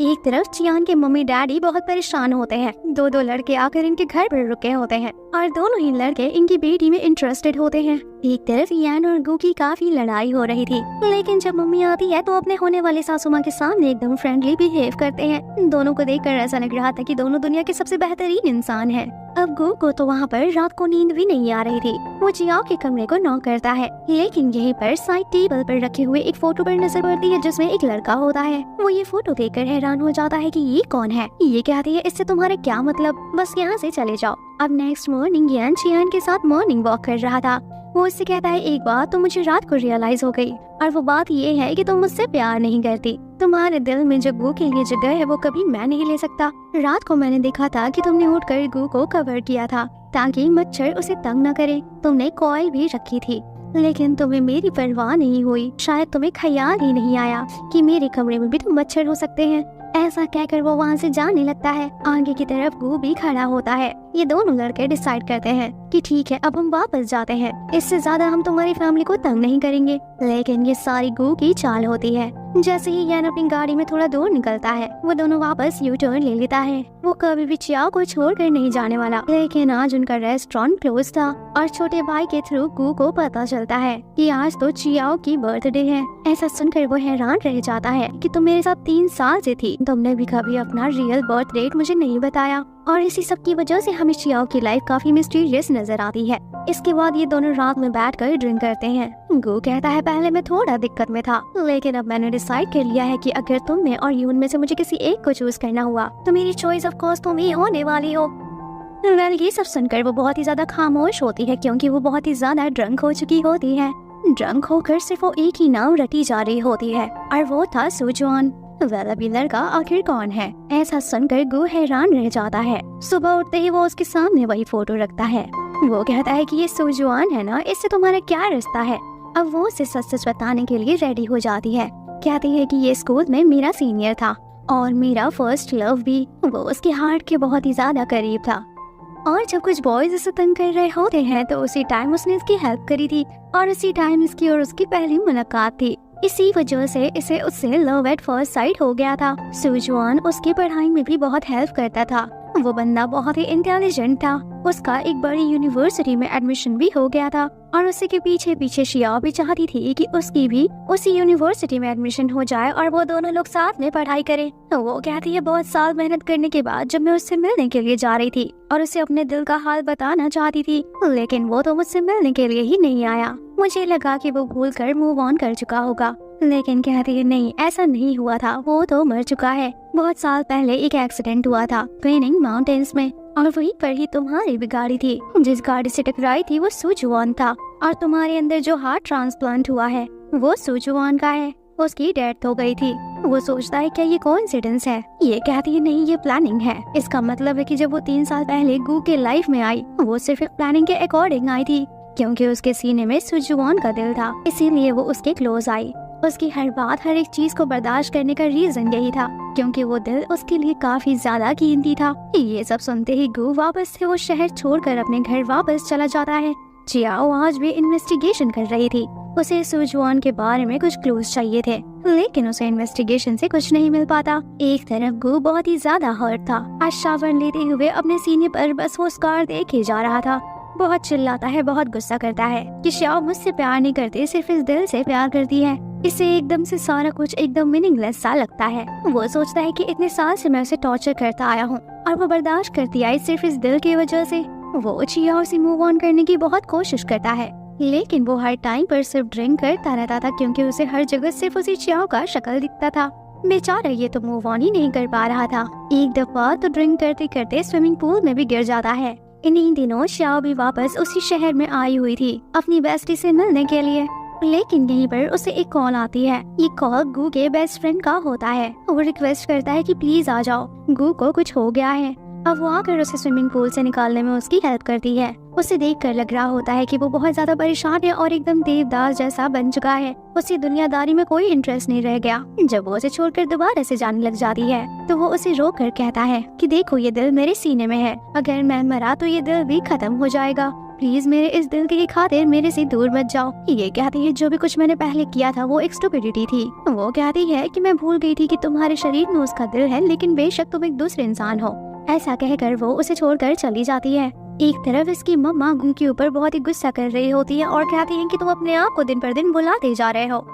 एक तरफ चियान के मम्मी डैडी बहुत परेशान होते हैं। दो लड़के आकर इनके घर पर रुके होते हैं और दोनों ही लड़के इनकी बेटी में इंटरेस्टेड होते हैं। एक तरफ यान और गू की काफी लड़ाई हो रही थी, लेकिन जब मम्मी आती है तो अपने होने वाले सासू माँ के सामने एकदम फ्रेंडली बिहेव करते हैं। दोनों को देखकर ऐसा लग रहा था कि दोनों दुनिया के सबसे बेहतरीन इंसान हैं। अब गू को तो वहाँ पर रात को नींद भी नहीं आ रही थी। वो चियाओ के कमरे को नॉक करता है, लेकिन यहीं पर साइड टेबल पर रखे हुए एक फोटो पर नजर पड़ती है जिसमें एक लड़का होता है। वो ये फोटो देखकर हैरान हो जाता है कि ये कौन है। ये कहती है इससे तुम्हारे क्या मतलब, बस यहाँ से चले जाओ। अब नेक्स्ट मॉर्निंग यान चियान के साथ मॉर्निंग वॉक कर रहा था। वो उससे कहता है एक बात तो मुझे रात को रियलाइज हो गई, और वो बात ये है कि तुम मुझसे प्यार नहीं करती। तुम्हारे दिल में जो गू के लिए जगह है वो कभी मैं नहीं ले सकता। रात को मैंने देखा था कि तुमने उठकर गू को कवर किया था ताकि मच्छर उसे तंग न करे। तुमने कॉइल भी रखी थी, लेकिन तुम्हें मेरी परवाह नहीं हुई। शायद तुम्हें ख्याल ही नहीं आया कि मेरे कमरे में भी तो मच्छर हो सकते हैं। ऐसा कहकर वो वहाँ से जाने लगता है। आगे की तरफ गू भी खड़ा होता है। ये दोनों लड़के डिसाइड करते हैं कि ठीक है अब हम वापस जाते हैं, इससे ज्यादा हम तुम्हारी फैमिली को तंग नहीं करेंगे। लेकिन ये सारी गू की चाल होती है। जैसे ही यान अपनी गाड़ी में थोड़ा दूर निकलता है, वो दोनों वापस यू टर्न ले लेता है। वो कभी भी चियाओ को छोड़कर नहीं जाने वाला, लेकिन आज उनका रेस्टोरेंट क्लोज था और छोटे भाई के थ्रू गू को पता चलता है कि आज तो चियाओ की बर्थडे है। ऐसा सुनकर वो हैरान रह जाता है कि तुम मेरे साथ 3 साल से थी, तुमने भी कभी अपना रियल बर्थ डेट मुझे नहीं बताया, और इसी सब की वजह से हमें चियाओ की लाइफ काफी मिस्टीरियस नजर आती है। इसके बाद ये दोनों रात में बैठकर ड्रिंक करते हैं। गू कहता है पहले मैं थोड़ा दिक्कत में था, लेकिन अब मैंने डिसाइड कर लिया है कि अगर तुम में और यून में से मुझे किसी एक को चूज करना हुआ तो मेरी चॉइस ऑफ कोर्स तुम ही होने वाली हो। वेल ये सब सुनकर वो बहुत ही ज्यादा खामोश होती है, क्योंकि वो बहुत ही ज्यादा ड्रंक हो चुकी होती है। ड्रंक होकर सिर्फ वो एक ही नाम रटी जा रही होती है, और वो था सुजवान। वेल अभी लड़का आखिर कौन है, ऐसा सुनकर गू हैरान रह जाता है। सुबह उठते ही वो उसके सामने वही फोटो रखता है। वो कहता है कि ये सुजवान है ना, इससे तुम्हारा क्या रिश्ता है। अब वो उसे सच सच बताने के लिए रेडी हो जाती है। कहती है कि ये स्कूल में मेरा सीनियर था और मेरा फर्स्ट लव भी। वो उसके हार्ट के बहुत ही ज्यादा करीब था, और जब कुछ बॉयज उसे तंग कर रहे होते हैं तो उसी टाइम उसने इसकी हेल्प करी थी, और उसी टाइम इसकी और उसकी पहली मुलाकात थी। इसी वजह से इसे उससे लव एट फर्स्ट साइट हो गया था। सुजवान उसकी पढ़ाई में भी बहुत हेल्प करता था। वो बंदा बहुत ही इंटेलिजेंट था। उसका एक बड़ी यूनिवर्सिटी में एडमिशन भी हो गया था, और उसी के पीछे पीछे शिया भी चाहती थी कि उसकी भी उसी यूनिवर्सिटी में एडमिशन हो जाए और वो दोनों लोग साथ में पढ़ाई करें। तो वो कहती है बहुत साल मेहनत करने के बाद जब मैं उससे मिलने के लिए जा रही थी और उसे अपने दिल का हाल बताना चाहती थी, लेकिन वो तो मुझसे मिलने के लिए ही नहीं आया। मुझे लगा कि वो भूल कर मूव ऑन कर चुका होगा, लेकिन कहती है नहीं ऐसा नहीं हुआ था, वो तो मर चुका है। बहुत साल पहले एक एक्सीडेंट हुआ था ट्रेनिंग माउंटेन्स में, और वहीं पर ही तुम्हारी भी गाड़ी थी। जिस गाड़ी से टकराई थी वो सुजवान था, और तुम्हारे अंदर जो हार्ट ट्रांसप्लांट हुआ है वो सुजवान का है। उसकी डेथ हो गई थी। वो सोचता है क्या ये कोइंसिडेंस है। ये कहती है नहीं ये प्लानिंग है। इसका मतलब है कि जब वो 3 साल पहले गू के लाइफ में आई वो सिर्फ प्लानिंग के अकॉर्डिंग आई थी, क्योंकि उसके सीने में सुजवान का दिल था, इसीलिए वो उसके क्लोज आई। उसकी हर बात हर एक चीज को बर्दाश्त करने का रीजन यही था, क्योंकि वो दिल उसके लिए काफी ज्यादा कीमती था। ये सब सुनते ही गू वापस से वो शहर छोड़कर अपने घर वापस चला जाता है। चियाओ आज भी इन्वेस्टिगेशन कर रही थी। उसे सुजवान के बारे में कुछ क्लूज चाहिए थे, लेकिन उसे इन्वेस्टिगेशन से कुछ नहीं मिल पाता। एक तरफ गू बहुत ही ज्यादा हर्ट था। आज शावर लेते हुए अपने सीने पर बस वो स्कार देखे जा रहा था। बहुत चिल्लाता है, बहुत गुस्सा करता है कि श्याओ मुझसे प्यार नहीं करती, सिर्फ इस दिल से प्यार करती है। इसे एकदम से सारा कुछ एकदम मीनिंगलेस सा लगता है। वो सोचता है कि इतने साल से मैं उसे टॉर्चर करता आया हूँ और वो बर्दाश्त करती आई सिर्फ इस दिल की वजह से। वो चियाओ से मूव ऑन करने की बहुत कोशिश करता है, लेकिन वो हर टाइम पर सिर्फ ड्रिंक करता रहता था, क्योंकि उसे हर जगह सिर्फ उसी चियाओ का शक्ल दिखता था। बेचारा ये तो मूव ऑन ही नहीं कर पा रहा था। एक दफा तो ड्रिंक करते करते स्विमिंग पूल में भी गिर जाता है। इन्हीं दिनों श्याओ भी वापस उसी शहर में आई हुई थी अपनी बेस्टी से मिलने के लिए, लेकिन यहीं पर उसे एक कॉल आती है। ये कॉल गू के बेस्ट फ्रेंड का होता है। वो रिक्वेस्ट करता है कि प्लीज आ जाओ, गू को कुछ हो गया है। अब वो आकर उसे स्विमिंग पूल से निकालने में उसकी हेल्प करती है। उसे देखकर लग रहा होता है कि वो बहुत ज्यादा परेशान है और एकदम देवदास जैसा बन चुका है। उसे दुनियादारी में कोई इंटरेस्ट नहीं रह गया। जब वो उसे छोड़कर दोबारा से जाने लग जाती है तो वो उसे रोक कर कहता है कि देखो ये दिल मेरे सीने में है, अगर मैं मरा तो ये दिल भी खत्म हो जाएगा। प्लीज मेरे इस दिल की खातिर मेरे से दूर मत जाओ। ये कहती है जो भी कुछ मैंने पहले किया था वो एक स्टुपिडिटी थी। वो कहती है कि मैं भूल गई थी कि तुम्हारे शरीर में उसका दिल है, लेकिन बेशक तुम एक दूसरे इंसान हो। ऐसा कहकर वो उसे छोड़कर चली जाती है। एक तरफ इसकी मम्मा गू के ऊपर बहुत ही गुस्सा कर रही होती है और कहती है कि तुम अपने आप को दिन पर दिन भुलाते जा रहे हो,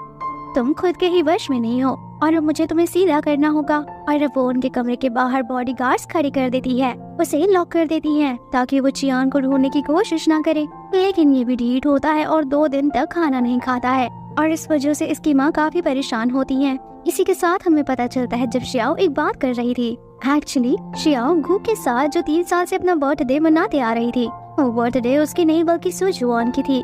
तुम खुद के ही वश में नहीं हो और अब मुझे तुम्हें सीधा करना होगा। और अब वो उनके कमरे के बाहर बॉडीगार्ड्स खड़ी कर देती है, उसे लॉक कर देती है ताकि वो चियान को ढूंढने की कोशिश ना करे। लेकिन ये भी ढीठ होता है और 2 दिन तक खाना नहीं खाता है और इस वजह से इसकी माँ काफी परेशान होती है। इसी के साथ हमें पता चलता है जब शियाओ एक बात कर रही थी। एक्चुअली शियाओ गू के साथ जो 3 साल से अपना बर्थडे मनाते आ रही थी, वो बर्थडे उसकी नहीं बल्कि सुजुआन की थी।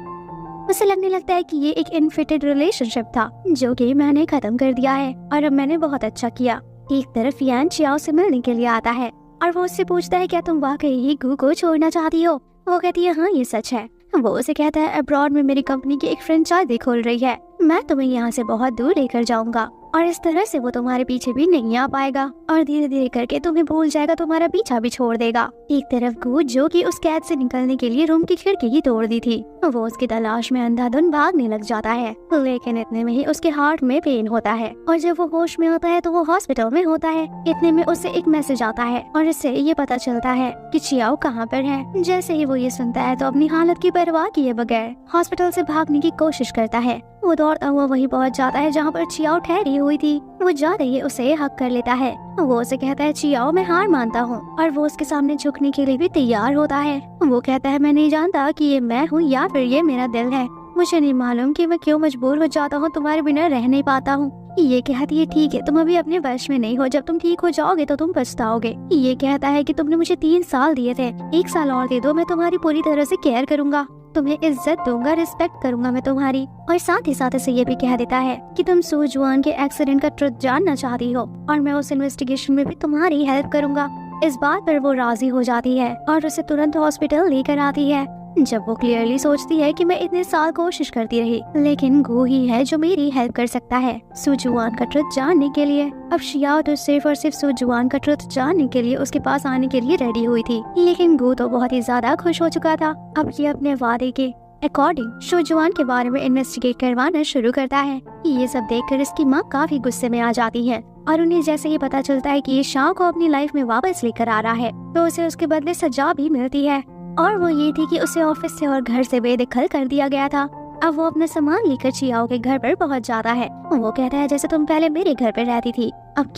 उसे लगने लगता है कि ये एक इनफिटेड रिलेशनशिप था जो कि मैंने खत्म कर दिया है और अब मैंने बहुत अच्छा किया। एक तरफ यान चियाओ से मिलने के लिए आता है और वो उससे पूछता है क्या तुम वाकई ही गू को छोड़ना चाहती हो। वो कहती है हाँ ये सच है। वो उसे कहता है अब्रॉड में मेरी कंपनी की एक फ्रेंचाइजी खोल रही है, मैं तुम्हें यहाँ से बहुत दूर लेकर जाऊंगा और इस तरह से वो तुम्हारे पीछे भी नहीं आ पाएगा और धीरे धीरे करके तुम्हें भूल जाएगा, तुम्हारा पीछा भी छोड़ देगा। एक तरफ गू जो कि उस कैद से निकलने के लिए रूम की खिड़की ही तोड़ दी थी, वो उसकी तलाश में अंधाधुन भागने लग जाता है। लेकिन इतने में ही उसके हार्ट में पेन होता है और जब वो होश में होता है तो वो हॉस्पिटल में होता है। इतने में उसे एक मैसेज आता है और इससे ये पता चलता है कि चियाओ कहाँ पर है। जैसे ही वो ये सुनता है तो अपनी हालत की परवाह किए बगैर हॉस्पिटल से भागने की कोशिश करता है। वो दौड़ता हुआ वहीं पहुंच जाता है जहाँ पर चियाओ ठहरी हुई थी। वो जाते ही उसे हक कर लेता है। वो उसे कहता है चियाओ मैं हार मानता हूँ और वो उसके सामने झुकने के लिए भी तैयार होता है। वो कहता है मैं नहीं जानता कि ये मैं हूँ या फिर ये मेरा दिल है, मुझे नहीं मालूम कि मैं क्यों मजबूर हो जाता हूँ, तुम्हारे बिना रह नहीं पाता हूँ। ये कहती है ठीक है तुम अभी अपने वश में नहीं हो, जब तुम ठीक हो जाओगे तो तुम पछताओगे। ये कहता है कि तुमने मुझे 3 साल दिए थे, 1 साल और दे दो, मैं तुम्हारी पूरी तरह से केयर करूंगा, तुम्हें इज्जत दूंगा, रिस्पेक्ट करूंगा मैं तुम्हारी। और साथ ही साथ इसे ये भी कह देता है कि तुम सुजुआन के एक्सीडेंट का ट्रुथ जानना चाहती हो और मैं उस इन्वेस्टिगेशन में भी तुम्हारी हेल्प करूंगा। इस बात पर वो राजी हो जाती है और उसे तुरंत हॉस्पिटल लेकर आती है। जब वो क्लियरली सोचती है कि मैं इतने साल कोशिश करती रही लेकिन गू ही है जो मेरी हेल्प कर सकता है सुजुआन का ट्रुथ जानने के लिए। अब शियाओ तो सिर्फ और सिर्फ सुजुआन का ट्रुथ जानने के लिए उसके पास आने के लिए रेडी हुई थी, लेकिन गू तो बहुत ही ज्यादा खुश हो चुका था। अब ये अपने वादे के अकॉर्डिंग सुजुआन के बारे में इन्वेस्टिगेट करवाना शुरू करता है। ये सब देखकर इसकी माँ काफी गुस्से में आ जाती है और उन्हें जैसे ही पता चलता है कि ये शाओ को अपनी लाइफ में वापस लेकर आ रहा है तो उसे उसके बदले सजा भी मिलती है और वो ये थी कि उसे ऑफिस से और घर से बेदखल कर दिया गया था। अब वो अपना सामान लेकर चियाओ के घर पर पहुंच जाता है। वो कहता है जैसे तुम पहले मेरे घर पर रहती थी, अब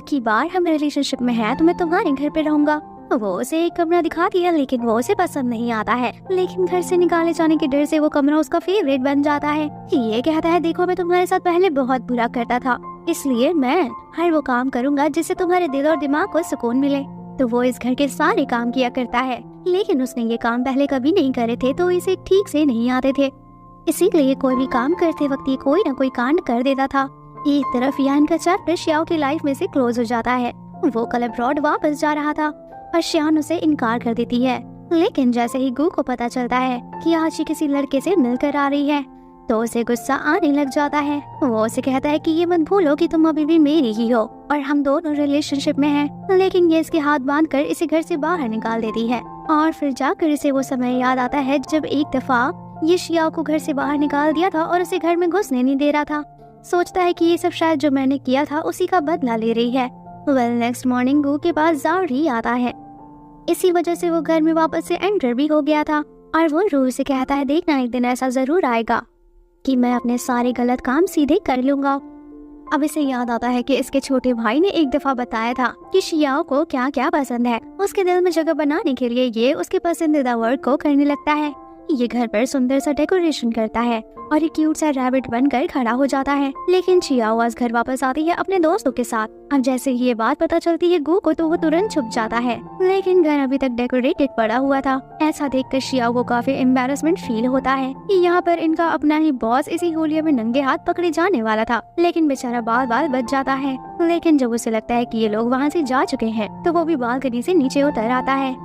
की बार हम रिलेशनशिप में है तो मैं तुम्हारे घर पे रहूंगा। वो उसे एक कमरा दिखाती है लेकिन वो उसे पसंद नहीं आता है, लेकिन घर से निकाले जाने के डर से वो कमरा उसका फेवरेट बन जाता है। ये कहता है देखो मैं तुम्हारे साथ पहले बहुत बुरा करता था, इसलिए मैं हर वो काम करूंगा जिससे तुम्हारे दिल और दिमाग को सुकून मिले। तो वो इस घर के सारे काम किया करता है, लेकिन उसने ये काम पहले कभी नहीं करे थे तो इसे ठीक से नहीं आते थे, इसीलिए कोई भी काम करते वक्त ये कोई न कोई कांड कर देता था। एक तरफ यान का चैप्टर शियाओ की लाइफ में से क्लोज हो जाता है। वो कल अब्रॉड वापस जा रहा था और शियान उसे इनकार कर देती है, लेकिन जैसे ही गू को पता चलता है कि आज ये किसी लड़के से मिलकर आ रही है तो उसे गुस्सा आने लग जाता है। वो उसे कहता है कि ये मत भूलो कि तुम अभी भी मेरी ही हो और हम दोनों रिलेशनशिप में हैं। लेकिन ये इसके हाथ बांधकर इसे घर से बाहर निकाल देती है और फिर जाकर इसे वो समय याद आता है जब एक दफा ये शियाओ को घर से बाहर निकाल दिया था और उसे घर में घुसने नहीं दे रहा था। सोचता है कि ये सब शायद जो मैंने किया था उसी का बदला ले रही है। नेक्स्ट मॉर्निंग गू के पास जाओरी आता है, इसी वजह से वो घर में वापस से एंटर भी हो गया था और वो रूह से कहता है देखना एक दिन ऐसा जरूर आएगा कि मैं अपने सारे गलत काम सीधे कर लूंगा। अब इसे याद आता है कि इसके छोटे भाई ने एक दफा बताया था कि शियाओ को क्या क्या पसंद है। उसके दिल में जगह बनाने के लिए ये उसके पसंदीदा वर्क को करने लगता है। ये घर पर सुंदर सा डेकोरेशन करता है और एक क्यूट सा रैबिट बनकर खड़ा हो जाता है। लेकिन चियाओ आज घर वापस आती है अपने दोस्तों के साथ। अब जैसे ही ये बात पता चलती है गू को तो वो तुरंत छुप जाता है, लेकिन घर अभी तक डेकोरेटेड पड़ा हुआ था। ऐसा देखकर चियाओ को काफी एम्बैरेसमेंट फील होता है। यहाँ पर इनका अपना ही बॉस इसी होलिया में नंगे हाथ पकड़े जाने वाला था, लेकिन बेचारा बाल बाल बच जाता है। लेकिन जब उसे लगता है कि ये लोग वहाँ से जा चुके हैं तो वो भी बालकनी से नीचे उतर आता है।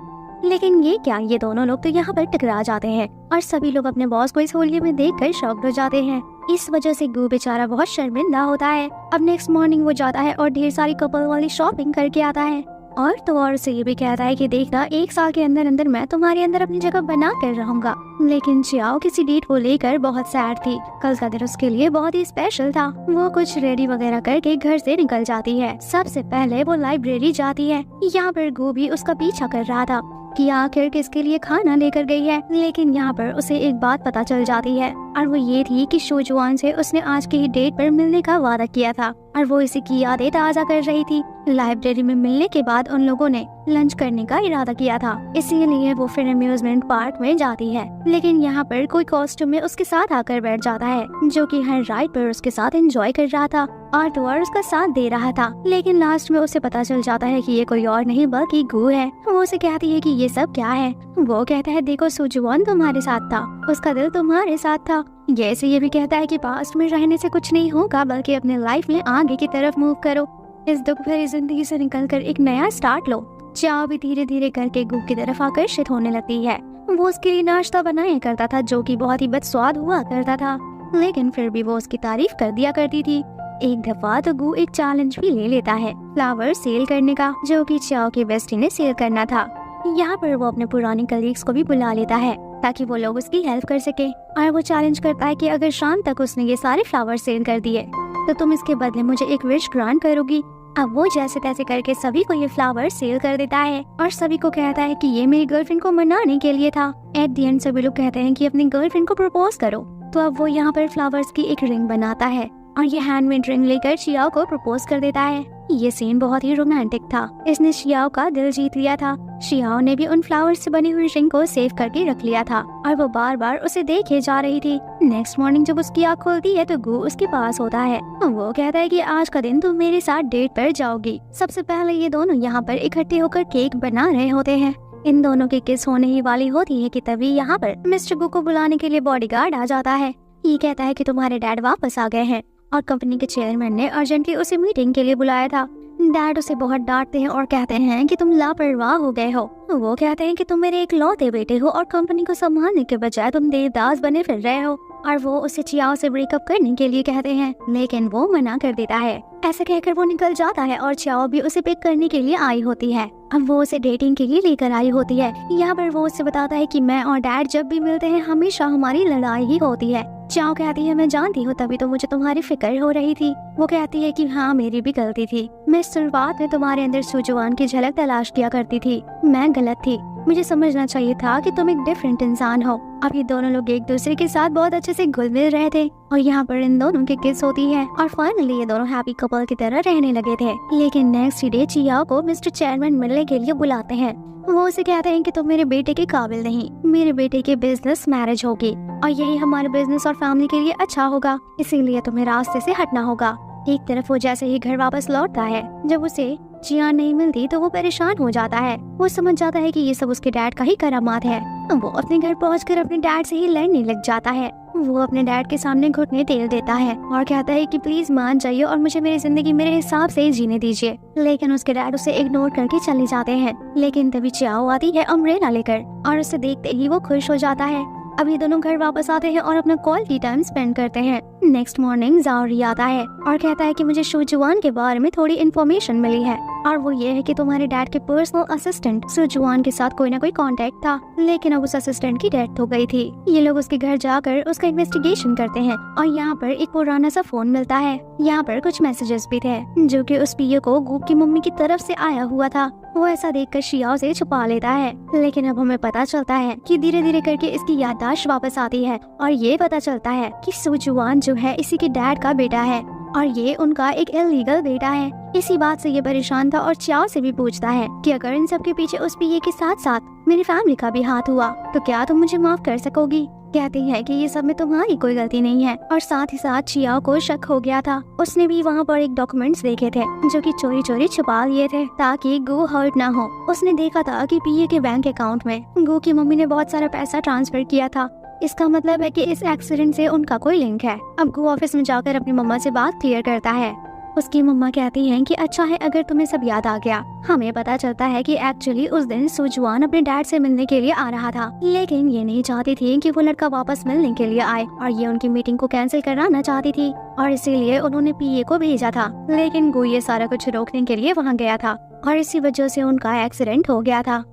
लेकिन ये क्या, ये दोनों लोग तो यहाँ पर टकरा जाते हैं और सभी लोग अपने बॉस को इस होलिये में देखकर शॉक्ड हो जाते हैं। इस वजह से गू बेचारा बहुत शर्मिंदा होता है। अब नेक्स्ट मॉर्निंग वो जाता है और ढेर सारी कपल वाली शॉपिंग करके आता है। और तो और उसे ये भी कहता है कि देखना 1 साल के अंदर अंदर मैं तुम्हारे अंदर अपनी जगह बना कर रहूंगा। लेकिन चियाओ किसी डेट को लेकर बहुत सैड थी। कल का दिन उसके लिए बहुत ही स्पेशल था। वो कुछ रेडी वगैरह करके घर से निकल जाती है। सबसे पहले वो लाइब्रेरी जाती है। यहाँ पर गो भी उसका पीछा कर रहा था कि आखिर किसके लिए खाना लेकर गई है। लेकिन यहाँ पर उसे एक बात पता चल जाती है और वो ये थी कि शोजुआन से उसने आज की ही डेट पर मिलने का वादा किया था और वो इसी की यादें ताज़ा कर रही थी। लाइब्रेरी में मिलने के बाद उन लोगों ने लंच करने का इरादा किया था, इसीलिए वो फिर अम्यूजमेंट पार्क में जाती है। लेकिन यहाँ पर कोई कॉस्ट्यूम में उसके साथ आकर बैठ जाता है जो कि हर राइड पर उसके साथ एंजॉय कर रहा था और तो और उसका साथ दे रहा था। लेकिन लास्ट में उसे पता चल जाता है कि ये कोई और नहीं बल्कि गू है। वो उसे कहती है कि ये सब क्या है। वो कहता है देखो सुजुआन तुम्हारे साथ था, उसका दिल तुम्हारे साथ था। ये भी कहता है कि पास्ट में रहने से कुछ नहीं होगा बल्कि अपने लाइफ में आगे की तरफ मूव करो। इस दुख भरी जिंदगी से निकलकर एक नया स्टार्ट लो। चाओ भी धीरे धीरे करके गू की तरफ आकर्षित होने लगती है। वो उसके लिए नाश्ता बनाया करता था जो कि बहुत ही बदस्वाद हुआ करता था, लेकिन फिर भी वो उसकी तारीफ कर दिया करती थी। एक दफा तो गू एक चैलेंज भी ले लेता है फ्लावर सेल करने का, जो कि चाओ की बेस्टी ने सेल करना था। यहाँ पर वो अपने पुराने कलीग्स को भी बुला लेता है ताकि वो लोग उसकी हेल्प कर सके और वो चैलेंज करता है कि अगर शाम तक उसने ये सारे फ्लावर सेल कर दिए तो तुम इसके बदले मुझे एक विश ग्रांट करोगी। अब वो जैसे तैसे करके सभी को ये फ्लावर सेल कर देता है और सभी को कहता है कि ये मेरी गर्लफ्रेंड को मनाने के लिए था। एट द एंड सभी लोग कहते हैं कि अपनी गर्लफ्रेंड को प्रपोज करो। तो अब वो यहाँ पर फ्लावर्स की एक रिंग बनाता है और ये हैंडमेड रिंग लेकर चियाओ को प्रपोज कर देता है। ये सीन बहुत ही रोमांटिक था। इसने शियाओ का दिल जीत लिया था। शियाओ ने भी उन फ्लावर्स से बनी हुई रिंग को सेव करके रख लिया था और वो बार बार उसे देखे जा रही थी। नेक्स्ट मॉर्निंग जब उसकी आँख खुलती है तो गू उसके पास होता है। वो कहता है कि आज का दिन तुम मेरे साथ डेट पर जाओगी। सबसे पहले ये दोनों यहाँ पर इकट्ठे होकर केक बना रहे होते हैं। इन दोनों की किस होने ही वाली होती है कि तभी यहाँ पर मिस्टर गू को बुलाने के लिए बॉडीगार्ड आ जाता है। ये कहता है कि तुम्हारे डैड वापस आ गए हैं और कंपनी के चेयरमैन ने अर्जेंटली उसे मीटिंग के लिए बुलाया था। डैड उसे बहुत डांटते हैं और कहते हैं कि तुम लापरवाह हो गए हो। वो कहते हैं कि तुम मेरे इकलौते बेटे हो और कंपनी को संभालने के बजाय तुम देवदास बने फिर रहे हो। और वो उसे चियाओ से ब्रेकअप करने के लिए कहते हैं, लेकिन वो मना कर देता है। ऐसे कहकर वो निकल जाता है और चियाओ भी उसे पिक करने के लिए आई होती है। अब वो उसे डेटिंग के लिए लेकर आई होती है। यहाँ पर वो उससे बताता है कि मैं और डैड जब भी मिलते हैं हमेशा हमारी लड़ाई ही होती है। चियाओ कहती है मैं जानती हूँ, तभी तो मुझे तुम्हारी फिक्र हो रही थी। वो कहती है कि हाँ मेरी भी गलती थी। मैं शुरुआत में तुम्हारे अंदर सुजुआन की झलक तलाश किया करती थी। मैं गलत थी। मुझे समझना चाहिए था कि तुम एक डिफरेंट इंसान हो। अब ये दोनों लोग एक दूसरे के साथ बहुत अच्छे से घुल मिल रहे थे और यहाँ पर इन दोनों की किस होती है और फाइनली ये दोनों हैप्पी कपल की तरह रहने लगे थे। लेकिन नेक्स्ट डे चियाओ को मिस्टर चेयरमैन मिलने के लिए बुलाते हैं। वो उसे कहते हैं कि तुम मेरे बेटे के काबिल नहीं, मेरे बेटे के बिजनेस मैरिज होगी और यही हमारे बिजनेस और फैमिली के लिए अच्छा होगा, इसीलिए तुम्हें रास्ते से हटना होगा। एक तरफ वो जैसे ही घर वापस लौटता है, जब उसे जियान नहीं मिलती तो वो परेशान हो जाता है। वो समझ जाता है कि ये सब उसके डैड का ही करामात है। वो अपने घर पहुंचकर अपने डैड से ही लड़ने लग जाता है। वो अपने डैड के सामने घुटने टेल देता है और कहता है कि प्लीज मान जाइए और मुझे मेरी जिंदगी मेरे हिसाब से जीने दीजिए। लेकिन उसके डैड उसे इग्नोर करके चले जाते हैं। लेकिन तभी चियाओ आती है अम्ब्रेला लेकर और उसे देखते ही वो खुश हो जाता है। अब ये दोनों घर वापस आते हैं और अपना क्वालिटी टाइम स्पेंड करते हैं। नेक्स्ट मॉर्निंग जाओरी आता है और कहता है कि मुझे सुजुआन के बारे में थोड़ी इन्फॉर्मेशन मिली है और वो ये है कि तुम्हारे डैड के पर्सनल असिस्टेंट सुजुआन के साथ कोई ना कोई कांटेक्ट था, लेकिन अब उस असिस्टेंट की डेथ हो गई थी। ये लोग उसके घर जाकर उसका इन्वेस्टिगेशन करते हैं और यहाँ पर एक पुराना सा फोन मिलता है। यहाँ पर कुछ मैसेजेस भी थे जो कि उस पीए को गूक की मम्मी की तरफ से आया हुआ था। वो ऐसा देखकर शियाओ से छुपा लेता है, लेकिन अब हमें पता चलता है कि धीरे धीरे करके इसकी याददाश्त वापस आती है और ये पता चलता है कि सुजुआन जो है इसी के डैड का बेटा है और ये उनका एक इलीगल बेटा है। इसी बात से ये परेशान था और चियाओ से भी पूछता है कि अगर इन सब के पीछे उस पीए के साथ साथ मेरी फैमिली का भी हाथ हुआ तो क्या तुम मुझे माफ कर सकोगी। कहती है कि ये सब में तुम्हारी कोई गलती नहीं है और साथ ही साथ चियाओ को शक हो गया था। उसने भी वहाँ पर एक डॉक्यूमेंट्स देखे थे जो कि चोरी चोरी छुपा लिए थे ताकि गू हर्ट ना हो। उसने देखा था कि पीए के बैंक अकाउंट में गू की मम्मी ने बहुत सारा पैसा ट्रांसफर किया था। इसका मतलब है कि इस एक्सीडेंट से उनका कोई लिंक है। अब गू ऑफिस में जाकर अपनी मम्मा से बात क्लियर करता है। उसकी मम्मा कहती हैं कि अच्छा है अगर तुम्हें सब याद आ गया। हमें पता चलता है कि एक्चुअली उस दिन सुजुआन अपने डैड से मिलने के लिए आ रहा था, लेकिन ये नहीं चाहती थी कि वो लड़का वापस मिलने के लिए आए और ये उनकी मीटिंग को कैंसिल कराना चाहती थी और इसीलिए उन्होंने पीए को भेजा था। लेकिन गू ये सारा कुछ रोकने के लिए वहाँ गया था और इसी वजह से उनका एक्सीडेंट हो गया था।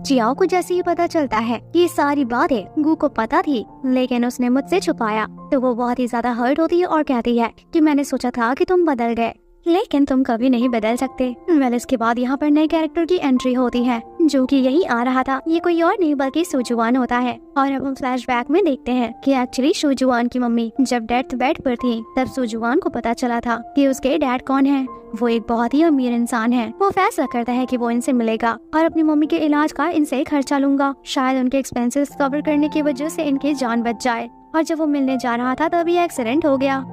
चियाओ को जैसे ही पता चलता है कि ये सारी बातें गू को पता थी लेकिन उसने मुझसे छुपाया, तो वो बहुत ही ज्यादा हर्ट होती है और कहती है कि मैंने सोचा था कि तुम बदल गए, लेकिन तुम कभी नहीं बदल सकते। वेल इसके बाद यहाँ पर नए कैरेक्टर की एंट्री होती है जो कि यही आ रहा था। ये कोई और नहीं बल्कि सुजुआन होता है। और अब हम फ्लैशबैक में देखते हैं कि एक्चुअली सुजुआन की मम्मी जब डेथ बेड पर थी तब सुजुआन को पता चला था कि उसके डैड कौन है। वो एक बहुत ही अमीर इंसान है। वो फैसला करता है कि वो इनसे मिलेगा और अपनी मम्मी के इलाज का इनसे खर्चा लूंगा। शायद उनके एक्सपेंसेस कवर करने की वजह से इनकी जान बच जाए। और जब वो मिलने जा रहा था तभी एक्सीडेंट हो गया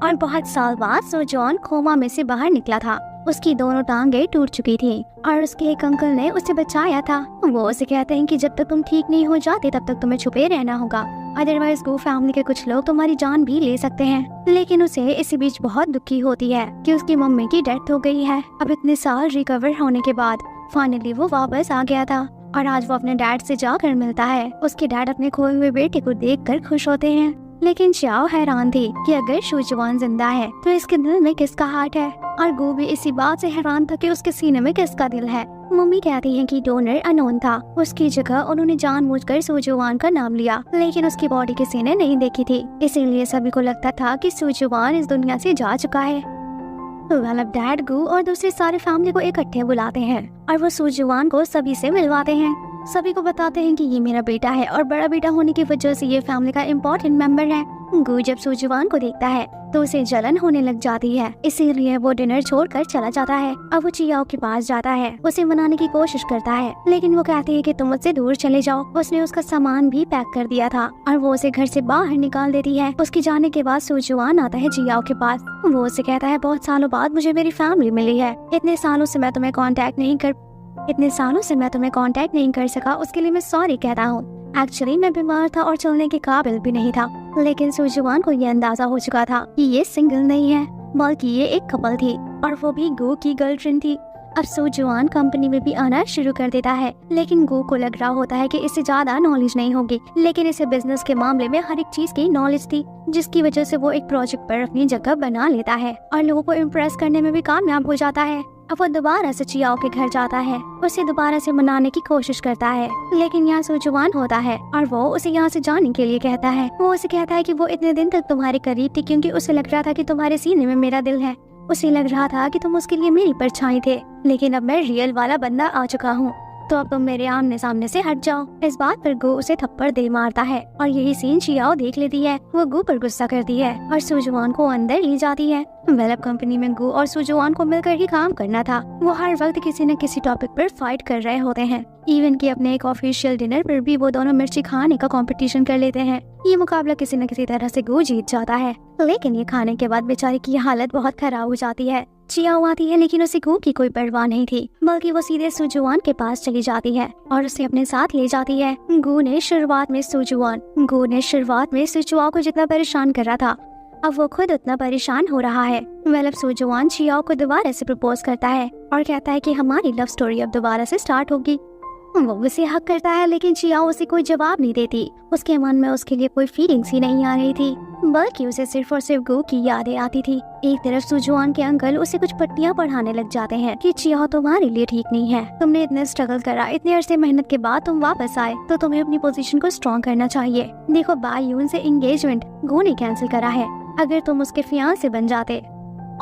और बहुत साल बाद सुजुआन कोमा में से बाहर निकला था। उसकी दोनों टांगे टूट चुकी थी और उसके एक अंकल ने उसे बचाया था। वो उसे कहते हैं कि जब तक तुम ठीक नहीं हो जाते तब तक तुम्हें छुपे रहना होगा, अदरवाइज गो फैमिली के कुछ लोग तुम्हारी जान भी ले सकते हैं। लेकिन उसे इसी बीच बहुत दुखी होती है कि उसकी मम्मी की डेथ हो गई है। अब इतने साल रिकवर होने के बाद फाइनली वो वापस आ गया था और आज वो अपने डैड से जाकर मिलता है। उसके डैड अपने खोए हुए बेटे को देखकर खुश होते हैं, लेकिन चियाओ हैरान थी कि अगर सुजुआन जिंदा है तो इसके दिल में किसका हार्ट है। और गो भी इसी बात से हैरान था कि उसके सीने में किसका दिल है। मम्मी कहती है कि डोनर अनोन था, उसकी जगह उन्होंने जानबूझकर सुजुआन का नाम लिया, लेकिन उसकी बॉडी किसी ने नहीं देखी थी, इसीलिए सभी को लगता था कि सुजुआन इस दुनिया से जा चुका है। अब डैड गू और दूसरे सारे फैमिली को इकट्ठे बुलाते हैं और वो सुजुआन को सभी से मिलवाते हैं। सभी को बताते हैं कि ये मेरा बेटा है और बड़ा बेटा होने की वजह से ये फैमिली का इम्पोर्टेंट मेंबर है। गू जब सुजुआन को देखता है तो उसे जलन होने लग जाती है, इसीलिए वो डिनर छोड़कर चला जाता है। अब वो चियाओ के पास जाता है, उसे मनाने की कोशिश करता है, लेकिन वो कहती है कि तुम मुझसे दूर चले जाओ। उसने उसका सामान भी पैक कर दिया था और वो उसे घर से बाहर निकाल देती है। उसके जाने के बाद सुजुआन आता है चियाओ के पास। वो उसे कहता है बहुत सालों बाद मुझे मेरी फैमिली मिली है, इतने सालों से मैं तुम्हें कांटेक्ट नहीं कर सका, उसके लिए मैं सॉरी कहता हूँ। एक्चुअली मैं बीमार था और चलने के काबिल भी नहीं था, लेकिन सुजुआन को ये अंदाजा हो चुका था कि ये सिंगल नहीं है बल्कि ये एक कपल थी और वो भी गो की गर्लफ्रेंड थी। अब सुजुआन कंपनी में भी आना शुरू कर देता है, लेकिन गो को लग रहा होता है कि इसे ज्यादा नॉलेज नहीं होगी, लेकिन इसे बिजनेस के मामले में हर एक चीज की नॉलेज थी, जिसकी वजह से वो एक प्रोजेक्ट पर अपनी जगह बना लेता है और लोगों को इम्प्रेस करने में भी कामयाब हो जाता है। अब वो दोबारा से चियाओ के घर जाता है, उसे दोबारा से मनाने की कोशिश करता है, लेकिन यहाँ सुजुआन होता है और वो उसे यहाँ से जाने के लिए कहता है। वो उसे कहता है कि वो इतने दिन तक तुम्हारे करीब थी क्योंकि उसे लग रहा था कि तुम्हारे सीने में मेरा दिल है। उसे लग रहा था कि तुम उसके लिए मेरी परछाई थे, लेकिन अब मैं रियल वाला बंदा आ चुका हूँ, तो अब तुम मेरे आमने सामने से हट जाओ। इस बात पर गो उसे थप्पड़ दे मारता है और यही सीन चियाओ देख लेती है। वो गो पर गुस्सा करती है और सुजुआन को अंदर ले जाती है। वेल अब कंपनी में गो और सुजुआन को मिलकर ही काम करना था। वो हर वक्त किसी न किसी टॉपिक पर फाइट कर रहे होते हैं, इवन कि अपने एक ऑफिशियल डिनर पर भी वो दोनों मिर्ची खाने का कंपटीशन कर लेते हैं। ये मुकाबला किसी न किसी तरह से गो जीत जाता है, लेकिन ये खाने के बाद बेचारी की हालत बहुत खराब हो जाती है। चियाओ आती है, लेकिन उसे गो की कोई परवाह नहीं थी, बल्कि वो सीधे सुजुआन के पास चली जाती है और उसे अपने साथ ले जाती है। गो ने शुरुआत में सुजुआन को जितना परेशान कर रहा था, अब वो खुद उतना परेशान हो रहा है। वेल अब सुजुआन चियाओ को दोबारा से प्रपोज करता है और कहता है कि हमारी लव स्टोरी अब दोबारा से स्टार्ट होगी। वो उसे हक करता है, लेकिन चियाओ उसे कोई जवाब नहीं देती। उसके मन में उसके लिए कोई फीलिंग्स ही नहीं आ रही थी, बल्कि उसे सिर्फ और सिर्फ गो की यादें आती थी। एक तरफ सुजुआन के अंकल उसे कुछ पट्टियां पढ़ाने लग जाते हैं कि चियाओ तुम्हारे लिए ठीक नहीं है, तुमने इतने स्ट्रगल करा, इतने अरसे मेहनत के बाद तुम वापस आए, तो तुम्हें अपनी पोजीशन को स्ट्रॉन्ग करना चाहिए। देखो बायून से एंगेजमेंट गो ने कैंसिल करा है, अगर तुम उसके फियांसे बन जाते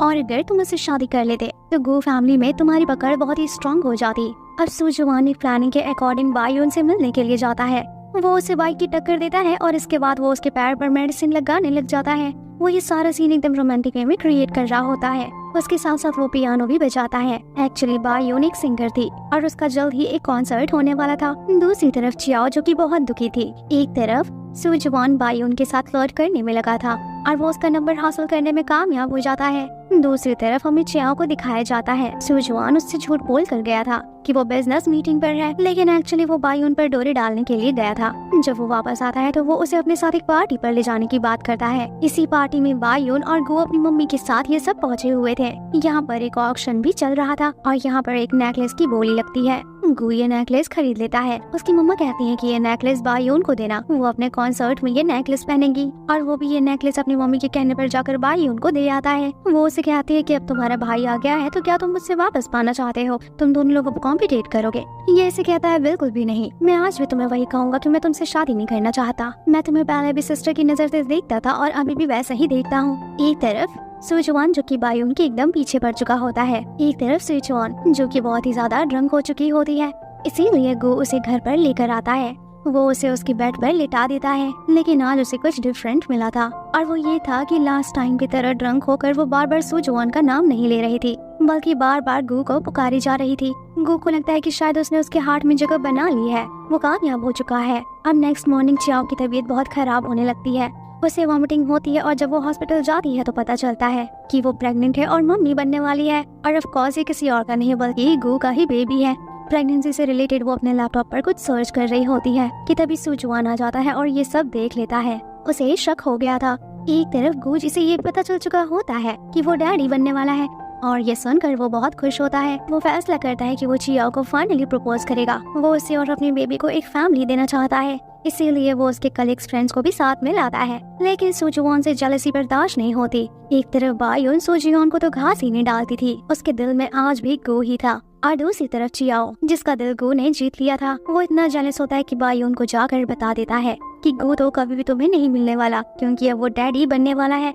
और अगर तुम उससे शादी कर लेते तो गो फैमिली में तुम्हारी पकड़ बहुत ही स्ट्रॉन्ग हो जाती। अब सुजुआन एक प्लानिंग के अकॉर्डिंग बायून से मिलने के लिए जाता है। वो उसे बाइक की टक्कर देता है और इसके बाद वो उसके पैर पर मेडिसिन लगाने लग जाता है। वो ये सारा सीन एकदम रोमांटिक वे में क्रिएट कर रहा होता है। उसके साथ साथ वो पियानो भी बजाता है। एक्चुअली बायून एक सिंगर थी और उसका जल्द ही एक कॉन्सर्ट होने वाला था। दूसरी तरफ चियाओ जो कि बहुत दुखी थी। एक तरफ सुजुआन बायून के साथ फ्लर्ट करने में लगा था और वो उसका नंबर हासिल करने में कामयाब हो जाता है। दूसरी तरफ हमें चियाओ को दिखाया जाता है सुजुआन उससे झूठ बोल कर गया था कि वो बिजनेस मीटिंग पर है, लेकिन एक्चुअली वो बायून पर डोरी डालने के लिए गया था। जब वो वापस आता है तो वो उसे अपने साथ एक पार्टी पर ले जाने की बात करता है। इसी पार्टी में बायून और गो अपनी मम्मी के साथ ये सब पहुँचे हुए थे। यहाँ पर एक ऑक्शन भी चल रहा था और यहाँ पर एक नेकलेस की बोली लगती है। गो ये नेकलेस खरीद लेता है। उसकी मम्मा कहती है कि ये नेकलेस बायून को देना, वो अपने कॉन्सर्ट में ये नेकलेस पहनेगी और वो भी ये नेकलेस अपने अपनी मम्मी के कहने पर जाकर बाई उनको दे आता है। वो उसे कहती है कि अब तुम्हारा भाई आ गया है तो क्या तुम मुझसे वापस पाना चाहते हो, तुम दोनों लोग अब कॉम्पिटेट करोगे। ये इसे कहता है बिल्कुल भी नहीं, मैं आज भी तुम्हें वही कहूंगा कि मैं तुमसे शादी नहीं करना चाहता। मैं तुम्हें पहले भी सिस्टर की नजर से देखता था और अभी भी वैसा ही देखता हूँ। एक तरफ सुजुआन जो कि बायून के एकदम पीछे पड़ चुका होता है, एक तरफ सुजुआन जो कि बहुत ही ज्यादा ड्रंक हो चुकी होती है। इसीलिए गो उसे घर पर लेकर आता है। वो उसे उसकी बेड पर लिटा देता है, लेकिन आज उसे कुछ डिफरेंट मिला था और वो ये था कि लास्ट टाइम की तरह ड्रंक होकर वो बार बार सुजुआन का नाम नहीं ले रही थी, बल्कि बार बार गो को पुकारी जा रही थी। गो को लगता है कि शायद उसने उसके हार्ट में जगह बना ली है, वो कामयाब हो चुका है। अब नेक्स्ट मॉर्निंग चियाओ की तबीयत बहुत खराब होने लगती है, उसे वॉमिटिंग होती है और जब वो हॉस्पिटल जाती है तो पता चलता है कि वो प्रेग्नेंट है और मम्मी बनने वाली है। और ऑफ कोर्स ये किसी और का नहीं बल्कि गो का ही बेबी है। प्रेगनेंसी से रिलेटेड वो अपने लैपटॉप पर कुछ सर्च कर रही होती है कि तभी सुजुआन आ जाता है और ये सब देख लेता है। उसे शक हो गया था। एक तरफ गो जिसे ये पता चल चुका होता है कि वो डैडी बनने वाला है और ये सुनकर वो बहुत खुश होता है। वो फैसला करता है कि वो चियाओ को फाइनली प्रपोज करेगा। वो उसे और अपने बेबी को एक फैमिली देना चाहता है, इसीलिए वो उसके कलीग्स फ्रेंड्स को भी साथ में लाता है। लेकिन सुजुआन से जेलसी बर्दाश्त नहीं होती। एक तरफ बायून सुजुआन को तो घास ही नहीं डालती थी, उसके दिल में आज भी गो ही था। और दूसरी तरफ चियाओ जिसका दिल गो ने जीत लिया था, वो इतना जेलस होता है कि बायून को जाकर बता देता है कि गो तो कभी भी तुम्हें नहीं मिलने वाला, क्योंकि अब वो डैडी बनने वाला है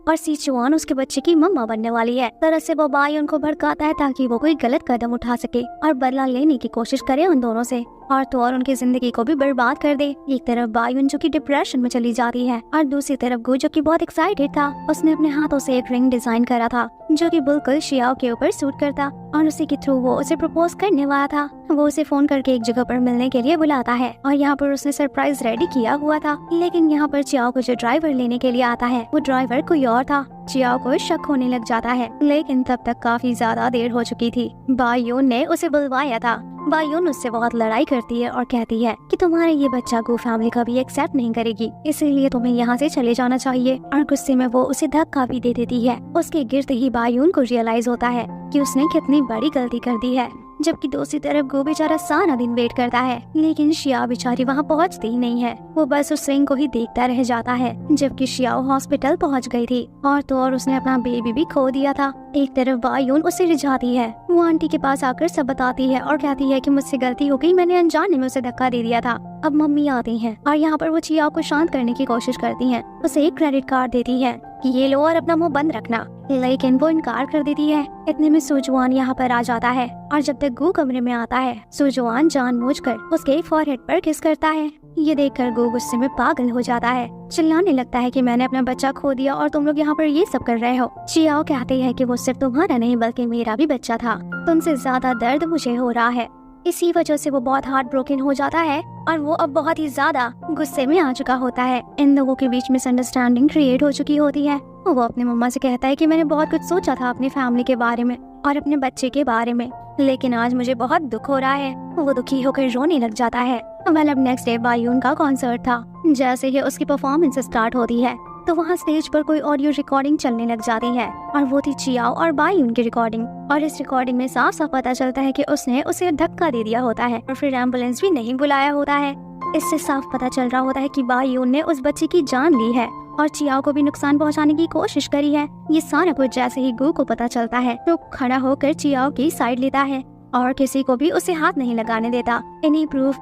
और सिचुआन उसके बच्चे की मम्मा बनने वाली है। तरह से वो बायून को भड़काता है ताकि वो कोई गलत कदम उठा सके और बदला लेने की कोशिश करे उन दोनों से और उनकी जिंदगी को भी बर्बाद कर दे। एक तरफ बायून जो कि डिप्रेशन में चली जाती है और दूसरी तरफ गो जो कि बहुत एक्साइटेड था। उसने अपने हाथों से एक रिंग डिजाइन करा था जो कि बिल्कुल चियाओ के ऊपर सूट करता और उसी के थ्रू वो उसे प्रपोज करने वाला था। वो उसे फोन करके एक जगह पर मिलने के लिए बुलाता है और यहाँ पर उसने सरप्राइज रेडी किया हुआ था। लेकिन यहाँ पर चियाओ को जो ड्राइवर लेने के लिए आता है वो ड्राइवर कोई और था। चियाओ को शक होने लग जाता है, लेकिन तब तक काफी ज्यादा देर हो चुकी थी। बायून ने उसे बुलवाया था। बायून उससे बहुत लड़ाई करती है और कहती है कि तुम्हारे ये बच्चा गो फैमिली कभी एक्सेप्ट नहीं करेगी, इसीलिए तुम्हें यहाँ से चले जाना चाहिए। और गुस्से में वो उसे धक्का भी दे देती है। उसके गिरते ही बायून को रियलाइज होता है कि उसने कितनी बड़ी गलती कर दी है। जबकि दूसरी तरफ गो बेचारा सारा दिन वेट करता है, लेकिन शिया बेचारी वहाँ पहुँचती ही नहीं है। वो बस उस रिंग को ही देखता रह जाता है। जबकि शियाओ हॉस्पिटल पहुँच गई थी और उसने अपना बेबी भी खो दिया था। एक तरफ बायून उसे रिझाती है। वो आंटी के पास आकर सब बताती है और कहती है कि मुझसे गलती हो गई, मैंने अनजाने में उसे धक्का दे दिया था। अब मम्मी आती हैं और यहाँ पर वो चियाओ को शांत करने की कोशिश करती हैं। उसे एक क्रेडिट कार्ड देती है कि ये लो और अपना मुंह बंद रखना, लेकिन वो इनकार कर देती है। इतने में सुजुआन यहाँ पर आ जाता है और जब तक गो कमरे में आता है सुजुआन जानबूझकर उसके फॉरहेड पर किस करता है। ये देखकर गो गुस्से में पागल हो जाता है, चिल्लाने लगता है कि मैंने अपना बच्चा खो दिया और तुम लोग यहाँ पर ये सब कर रहे हो। चियाओ कहते हैं कि वो सिर्फ तुम्हारा नहीं बल्कि मेरा भी बच्चा था, तुमसे ज्यादा दर्द मुझे हो रहा है। इसी वजह से वो बहुत हार्ट ब्रोकन हो जाता है और वो अब बहुत ही ज्यादा गुस्से में आ चुका होता है। इन लोगों के बीच मिसअंडरस्टैंडिंग क्रिएट हो चुकी होती है। वो अपने मम्मा से कहता है कि मैंने बहुत कुछ सोचा था अपनी फैमिली के बारे में और अपने बच्चे के बारे में, लेकिन आज मुझे बहुत दुख हो रहा है। वो दुखी होकर रोने लग जाता है। अब नेक्स्ट डे बायून का कॉन्सर्ट था। जैसे ही उसकी परफॉर्मेंस स्टार्ट होती है तो वहाँ स्टेज पर कोई ऑडियो रिकॉर्डिंग चलने लग जाती है और वो थी चियाओ और बायून की रिकॉर्डिंग। और इस रिकॉर्डिंग में साफ साफ पता चलता है कि उसने उसे धक्का दे दिया होता है और फिर एम्बुलेंस भी नहीं बुलाया होता है। इससे साफ पता चल रहा होता है कि बायून ने उस बच्चे की जान ली है और चियाओ को भी नुकसान पहुंचाने की कोशिश करी है। ये सारा कुछ जैसे ही गो को पता चलता है तो खड़ा होकर चियाओ की साइड लेता है और किसी को भी उसे हाथ नहीं लगाने देता। इन्हीं प्रूफ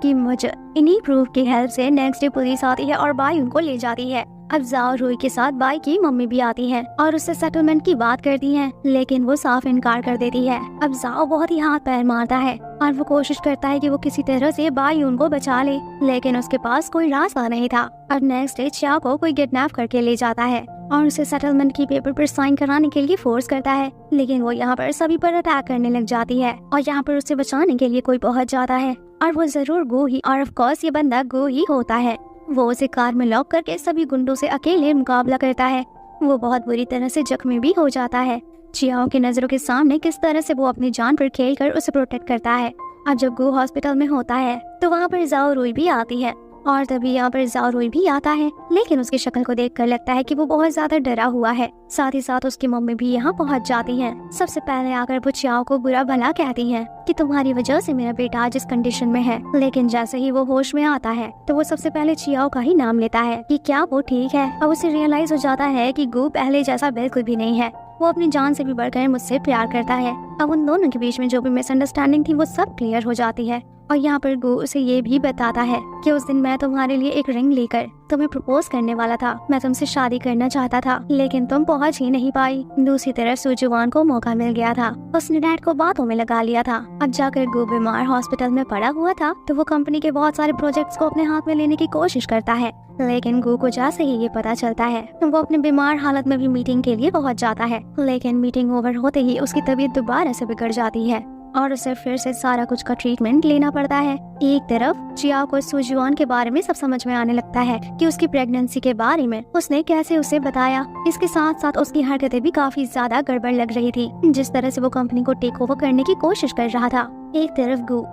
की हेल्प से नेक्स्ट डे पुलिस आती है और बायून को ले जाती है। अब जाओ रुई के साथ बाई की मम्मी भी आती है और उससे सेटलमेंट की बात करती है, लेकिन वो साफ इनकार कर देती है। अब जाओ बहुत ही हाथ पैर मारता है और वो कोशिश करता है कि वो किसी तरह से बायून को बचा ले, लेकिन उसके पास कोई रास्ता नहीं था। अब नेक्स्ट डे चियाओ को कोई किडनैप करके ले जाता है और उसे सेटलमेंट की पेपर पर साइन कराने के लिए फोर्स करता है, लेकिन वो यहाँ पर सभी पर अटैक करने लग जाती है और यहाँ पर उसे बचाने के लिए कोई पहुँच जाता है और वो जरूर गो ही, और ऑफ कोर्स ये बंदा गो ही होता है। वो उसे कार में लॉक करके सभी गुंडों से अकेले मुकाबला करता है। वो बहुत बुरी तरह से जख्मी भी हो जाता है। चियाओ की नजरों के सामने किस तरह से वो अपनी जान पर खेलकर उसे प्रोटेक्ट करता है। अब जब गो हॉस्पिटल में होता है तो वहाँ पर जाओ रुई भी आती है और तभी यहाँ पर ज़ाओरुई भी आता है, लेकिन उसकी शक्ल को देखकर लगता है कि वो बहुत ज्यादा डरा हुआ है। साथ ही साथ उसकी मम्मी भी यहाँ पहुँच जाती हैं। सबसे पहले आकर वो चियाओ को बुरा भला कहती हैं कि तुम्हारी वजह से मेरा बेटा आज इस कंडीशन में है। लेकिन जैसे ही वो होश में आता है तो वो सबसे पहले चियाओ का ही नाम लेता है कि क्या वो ठीक है। अब उसे रियलाइज हो जाता है कि गु पहले जैसा बिल्कुल भी नहीं है, वो अपनी जान से भी बढ़कर मुझसे प्यार करता है। अब उन दोनों के बीच में जो भी मिसअंडरस्टैंडिंग थी वो सब क्लियर हो जाती है। और यहाँ पर गु उसे ये भी बताता है कि उस दिन मैं तुम्हारे लिए एक रिंग लेकर तुम्हें प्रपोज करने वाला था। मैं तुमसे शादी करना चाहता था, लेकिन तुम पहुँच ही नहीं पाई। दूसरी तरफ सुजुवान को मौका मिल गया था, उसने डैड को बातों में लगा लिया था। अब जाकर गु बीमार हॉस्पिटल में पड़ा हुआ था तो वो कंपनी के बहुत सारे प्रोजेक्ट्स को अपने हाथ में लेने की कोशिश करता है। लेकिन गु को जैसे ही ये पता चलता है तो वो अपने बीमार हालत में भी मीटिंग के लिए पहुँच जाता है। लेकिन मीटिंग ओवर होते ही उसकी तबीयत दोबारा से बिगड़ जाती है और उसे फिर से सारा कुछ का ट्रीटमेंट लेना पड़ता है। एक तरफ चियाओ को सुजुआन के बारे में सब समझ में आने लगता है कि उसकी प्रेगनेंसी के बारे में उसने कैसे उसे बताया। इसके साथ साथ उसकी हरकतें भी काफी ज्यादा गड़बड़ लग रही थी, जिस तरह से वो कंपनी को टेक ओवर करने की कोशिश कर रहा था। एक तरफ गु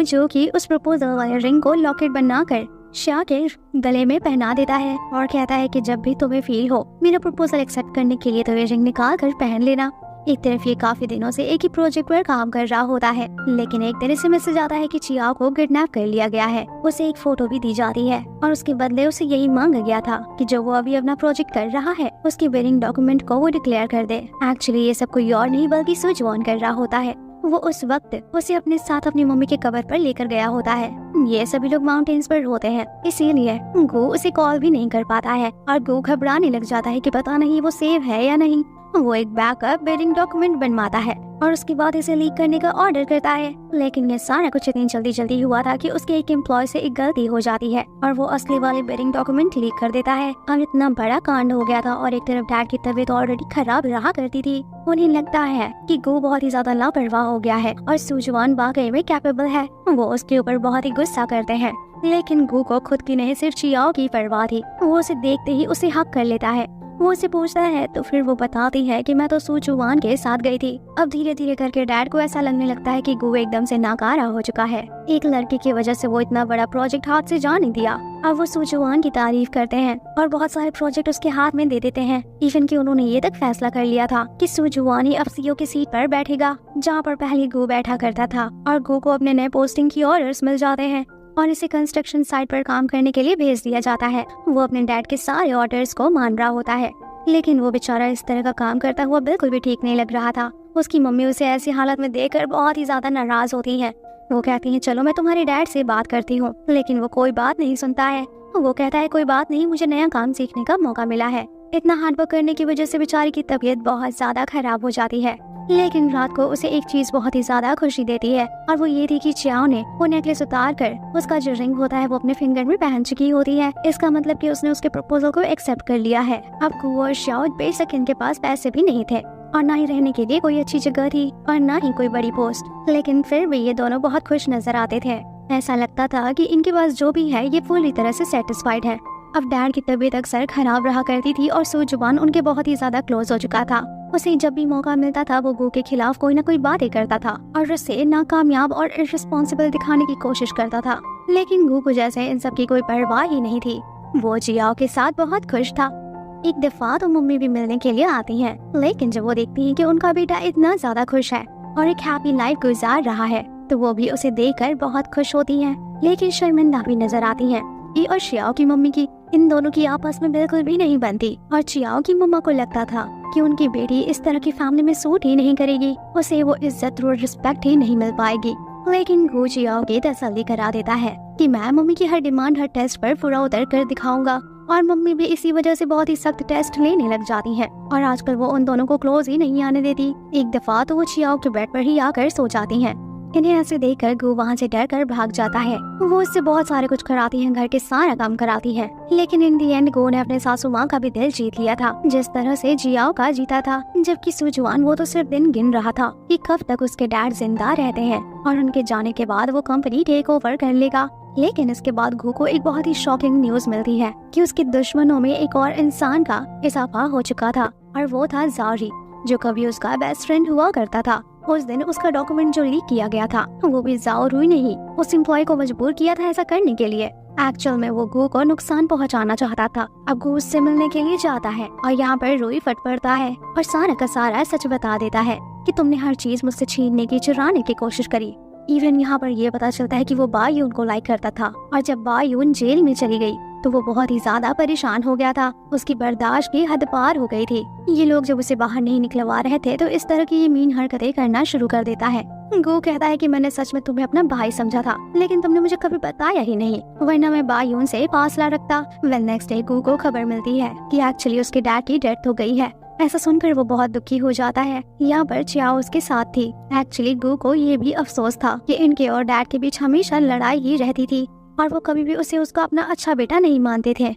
जो कि उस प्रपोजल वाले रिंग को लॉकेट बनाकर शिया के गले में पहना देता है और कहता है कि जब भी तुम्हें फील हो मेरा प्रपोजल एक्सेप्ट करने के लिए तो ये रिंग निकाल कर पहन लेना। एक तरफ ये काफी दिनों से एक ही प्रोजेक्ट पर काम कर रहा होता है, लेकिन एक तरह से मैसेज आता है कि चियाओ को किडनैप कर लिया गया है। उसे एक फोटो भी दी जाती है और उसके बदले उसे यही मांगा गया था कि जो वो अभी अपना प्रोजेक्ट कर रहा है उसकी वेडिंग डॉक्यूमेंट को वो डिक्लेयर कर दे। एक्चुअली ये सब कोई और नहीं बल्कि सुजुआन कर रहा होता है। वो उस वक्त उसे अपने साथ अपनी मम्मी के कब्र पर लेकर गया होता है। ये सभी लोग माउंटेन्स पर होते हैं, इसीलिए गु उसे कॉल भी नहीं कर पाता है और गु घबराने लग जाता है कि पता नहीं वो सेफ है या नहीं। वो एक बैकअप वेडिंग डॉक्यूमेंट बनवाता है और उसके बाद इसे लीक करने का ऑर्डर करता है। लेकिन ये सारा कुछ इतनी जल्दी हुआ था कि उसके एक एम्प्लॉय से एक गलती हो जाती है और वो असली वाले वेडिंग डॉक्यूमेंट लीक कर देता है। अब इतना बड़ा कांड हो गया था और एक तरफ डैड की तबीयत ऑलरेडी खराब रहा करती थी। उन्हें लगता है कि गु बहुत ही ज्यादा लापरवाह हो गया है और सुजुआन वाकई में कैपेबल है। वो उसके ऊपर बहुत ही गुस्सा करते हैं, लेकिन गु को खुद की नहीं सिर्फ चियाओ की परवाह थी। वो उसे देखते ही उसे हक कर लेता है। वो उसे पूछता है तो फिर वो बताती है कि मैं तो सुजुआन के साथ गई थी। अब धीरे धीरे करके डैड को ऐसा लगने लगता है कि गु एकदम से नाकारा हो चुका है। एक लड़की की वजह से वो इतना बड़ा प्रोजेक्ट हाथ से जा नहीं दिया। अब वो सुजुआन की तारीफ करते हैं और बहुत सारे प्रोजेक्ट उसके हाथ में दे देते हैं। इवन कि उन्होंने ये तक फैसला कर लिया था कि सुजुआन ही अब सीईओ की सीट पर बैठेगा, जहाँ पर पहले गु बैठा करता था। और गु को अपने नए पोस्टिंग की ऑर्डर्स मिल जाते हैं और इसे कंस्ट्रक्शन साइट पर काम करने के लिए भेज दिया जाता है। वो अपने डैड के सारे ऑर्डर्स को मान रहा होता है, लेकिन वो बेचारा इस तरह का काम करता हुआ बिल्कुल भी ठीक नहीं लग रहा था। उसकी मम्मी उसे ऐसी हालत में देखकर बहुत ही ज्यादा नाराज होती है। वो कहती है चलो मैं तुम्हारे डैड से बात करती हूँ, लेकिन वो कोई बात नहीं सुनता है। वो कहता है कोई बात नहीं, मुझे नया काम सीखने का मौका मिला है। इतना हार्डवर्क करने की वजह से बेचारी की तबीयत बहुत ज्यादा खराब हो जाती है। लेकिन रात को उसे एक चीज बहुत ही ज्यादा खुशी देती है और वो ये थी कि चियाओ ने वो नेकलेस उतार कर उसका जो रिंग होता है वो अपने फिंगर में पहन चुकी होती है। इसका मतलब कि उसने उसके प्रपोजल को एक्सेप्ट कर लिया है। अब गु और चियाओ बेशक इनके पास पैसे भी नहीं थे और ना ही रहने के लिए कोई अच्छी जगह थी और ना ही कोई बड़ी पोस्ट, लेकिन फिर भी ये दोनों बहुत खुश नजर आते थे। ऐसा लगता था कि इनके पास जो भी है ये पूरी तरह से सेटिस्फाइड है। अब डैड की तबीयत अक्सर खराब रहा करती थी और सुजुआन उनके बहुत ही ज्यादा क्लोज हो चुका था। उसे जब भी मौका मिलता था वो गु के खिलाफ कोई ना कोई बातें करता था और उसे नाकामयाब और इररिस्पॉन्सिबल दिखाने की कोशिश करता था। लेकिन गु को जैसे इन सब की कोई परवाह ही नहीं थी। वो चियाओ के साथ बहुत खुश था। एक दफा तो मम्मी भी मिलने के लिए आती हैं, लेकिन जब वो देखती हैं कि उनका बेटा इतना ज्यादा खुश है और एक हैप्पी लाइफ गुजार रहा है तो वो भी उसे देखकर बहुत खुश होती हैं, लेकिन शर्मिंदा भी नजर आती हैं। ये और चियाओ की मम्मी की इन दोनों की आपस में बिल्कुल भी नहीं बनती और चियाओ की मम्मा को लगता था कि उनकी बेटी इस तरह की फैमिली में सूट ही नहीं करेगी, उसे वो इज्जत और रिस्पेक्ट ही नहीं मिल पाएगी। लेकिन गु चियाओ की तसल्ली करा देता है कि मैं मम्मी की हर डिमांड हर टेस्ट पर पूरा उतर कर दिखाऊंगा और मम्मी भी इसी वजह से बहुत ही सख्त टेस्ट लेने लग जाती है और आजकल वो उन दोनों को क्लोज ही नहीं आने देती। एक दफा तो वो चियाओ के बेड पर ही आकर सो जाती हैं। इन्हें ऐसे देखकर गु वहाँ से डर कर भाग जाता है। वो उससे बहुत सारे कुछ कराती है, घर के सारा काम कराती है, लेकिन इन दी एंड गु ने अपने सासू माँ का भी दिल जीत लिया था, जिस तरह से जियाओ का जीता था। जबकि सुजुआन वो तो सिर्फ दिन गिन रहा था कि कब तक उसके डैड जिंदा रहते हैं और उनके जाने के बाद वो कंपनी टेक ओवर कर लेगा। लेकिन इसके बाद गु को एक बहुत ही शॉकिंग न्यूज मिलती है कि उसके दुश्मनों में एक और इंसान का इजाफा हो चुका था और वो था ज़ाओरी, जो कभी उसका बेस्ट फ्रेंड हुआ करता था उस दिन उसका डॉक्यूमेंट जो लीक किया गया था वो भी जाओ रुई ने ही उस एम्प्लॉय को मजबूर किया था ऐसा करने के लिए। एक्चुअल में वो गो को नुकसान पहुंचाना चाहता था। अब गो उससे मिलने के लिए जाता है और यहाँ पर रुई फट पड़ता है और सारा का सारा सच बता देता है कि तुमने हर चीज मुझसे छीनने की, चुराने की कोशिश करी। इवन यहाँ पर ये पता चलता है कि वो बायून को लाइक करता था और जब बायून जेल में चली गई तो वो बहुत ही ज्यादा परेशान हो गया था। उसकी बर्दाश्त की हद पार हो गई थी। ये लोग जब उसे बाहर नहीं निकलवा रहे थे तो इस तरह की ये मीन हरकतें करना शुरू कर देता है। गो कहता है कि मैंने सच में तुम्हें अपना भाई समझा था, लेकिन तुमने मुझे कभी बताया ही नहीं, वरना मैं बायून से फासला रखता। वेल नेक्स्ट डे गो को खबर मिलती है कि एक्चुअली उसके डैड की डेथ हो गई है। ऐसा सुनकर वो बहुत दुखी हो जाता है। यहाँ पर चियाओ उसके साथ थी। एक्चुअली गो को ये भी अफसोस था कि इनके और डैड के बीच हमेशा लड़ाई ही रहती थी और वो कभी भी उसे उसका अपना अच्छा बेटा नहीं मानते थे।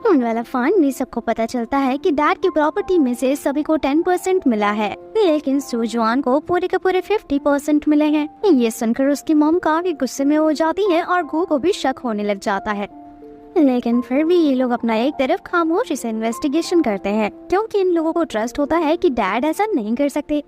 वाला फाइनली सबको पता चलता है कि डैड की प्रॉपर्टी में से सभी को 10% मिला है, लेकिन सुजुआन को पूरे के पूरे 50% मिले हैं। ये सुनकर उसकी मॉम काफी गुस्से में हो जाती है और गो को भी शक होने लग जाता है। लेकिन फिर भी ये लोग अपना एक तरफ खामोशी से इन्वेस्टिगेशन करते हैं क्योंकि इन लोगों को ट्रस्ट होता है कि डैड ऐसा नहीं कर सकते।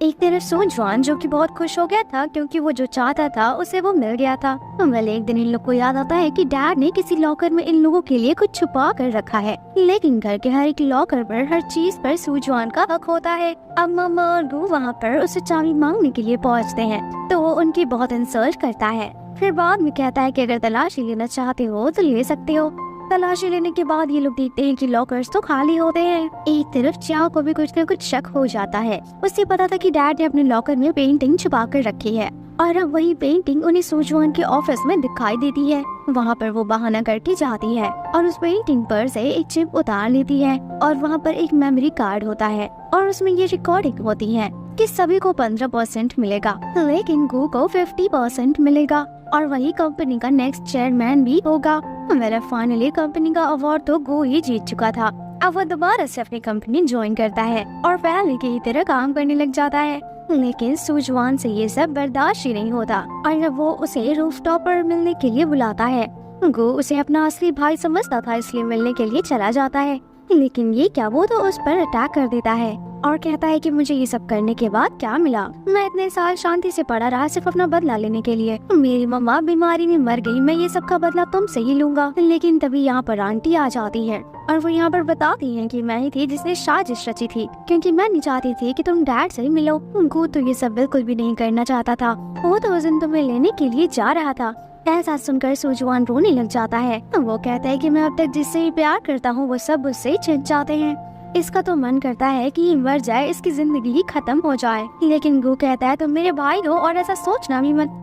एक तरफ सुजुआन जो कि बहुत खुश हो गया था क्योंकि वो जो चाहता था उसे वो मिल गया था। वेल एक दिन इन लोग को याद आता है कि डैड ने किसी लॉकर में इन लोगों के लिए कुछ छुपा कर रखा है, लेकिन घर के हर एक लॉकर पर हर चीज पर सुजुआन का हक होता है। अब मम्मा और गो वहाँ पर उसे चाबी मांगने के लिए पहुँचते हैं तो वो उनकी बहुत इंसल्ट करता है। फिर बाद में कहता है कि अगर तलाशी लेना चाहते हो तो ले सकते हो। तलाशी लेने के बाद ये लोग देखते हैं कि लॉकर्स तो खाली होते हैं। एक तरफ चियाओ को भी कुछ न कुछ शक हो जाता है। उसे पता था कि डैड ने अपने लॉकर में पेंटिंग छुपा कर रखी है और अब वही पेंटिंग उन्हें सुजुआन के ऑफिस में दिखाई देती है। वहाँ पर वो बहाना करके जाती है और उस पेंटिंग पर से एक चिप उतार लेती है और वहाँ पर एक मेमोरी कार्ड होता है और उसमें ये रिकॉर्डिंग होती है कि सभी को 15% मिलेगा, लेकिन गो को 50% मिलेगा और वही कंपनी का नेक्स्ट चेयरमैन भी होगा। मेरा फाइनली कंपनी का अवार्ड तो गो ही जीत चुका था। अब वो दोबारा से अपनी कंपनी ज्वाइन करता है और पहले की तरह काम करने लग जाता है, लेकिन सुजुआन से ये सब बर्दाश्त ही नहीं होता और वो उसे रूफटॉप पर मिलने के लिए बुलाता है। गो उसे अपना असली भाई समझता था इसलिए मिलने के लिए चला जाता है, लेकिन ये क्या वो तो उस पर अटैक कर देता है और कहता है कि मुझे ये सब करने के बाद क्या मिला, मैं इतने साल शांति से पड़ा रहा सिर्फ अपना बदला लेने के लिए। मेरी मम्मा बीमारी में मर गई, मैं ये सब का बदला तुमसे ही लूंगा। लेकिन तभी यहाँ पर आंटी आ जाती है और वो यहाँ पर बताती है कि मैं ही थी जिसने साजिश रची थी क्योंकि मैं नहीं चाहती थी कि तुम डैड से मिलो। उनको तो ये सब बिल्कुल भी नहीं करना चाहता था, वो तो उस दिन तुम्हें लेने के लिए जा रहा था। ऐसा सुनकर सुजुआन रोने लग जाता है। वो कहता है कि मैं अब तक जिससे भी प्यार करता हूँ वो सब उससे छिन जाते हैं। इसका तो मन करता है कि ये मर जाए, इसकी जिंदगी ही खत्म हो जाए, लेकिन गो कहता है तुम मेरे भाई हो और ऐसा सोचना भी मत।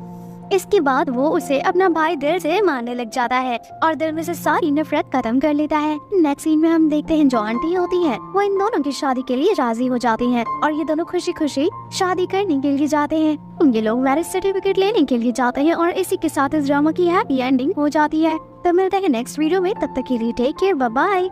इसके बाद वो उसे अपना भाई दिल से मानने लग जाता है और दिल में से सारी नफरत खत्म कर लेता है। नेक्स्ट सीन में हम देखते हैं जो आंटी होती है वो इन दोनों की शादी के लिए राजी हो जाती हैं और ये दोनों खुशी खुशी शादी करने के लिए जाते हैं। ये लोग मैरिज सर्टिफिकेट लेने के लिए जाते हैं और इसी के साथ इस ड्रामा की हैप्पी एंडिंग हो जाती है। तो मिलते हैं नेक्स्ट वीडियो में, तब तक के लिए टेक केयर, बाय बाय।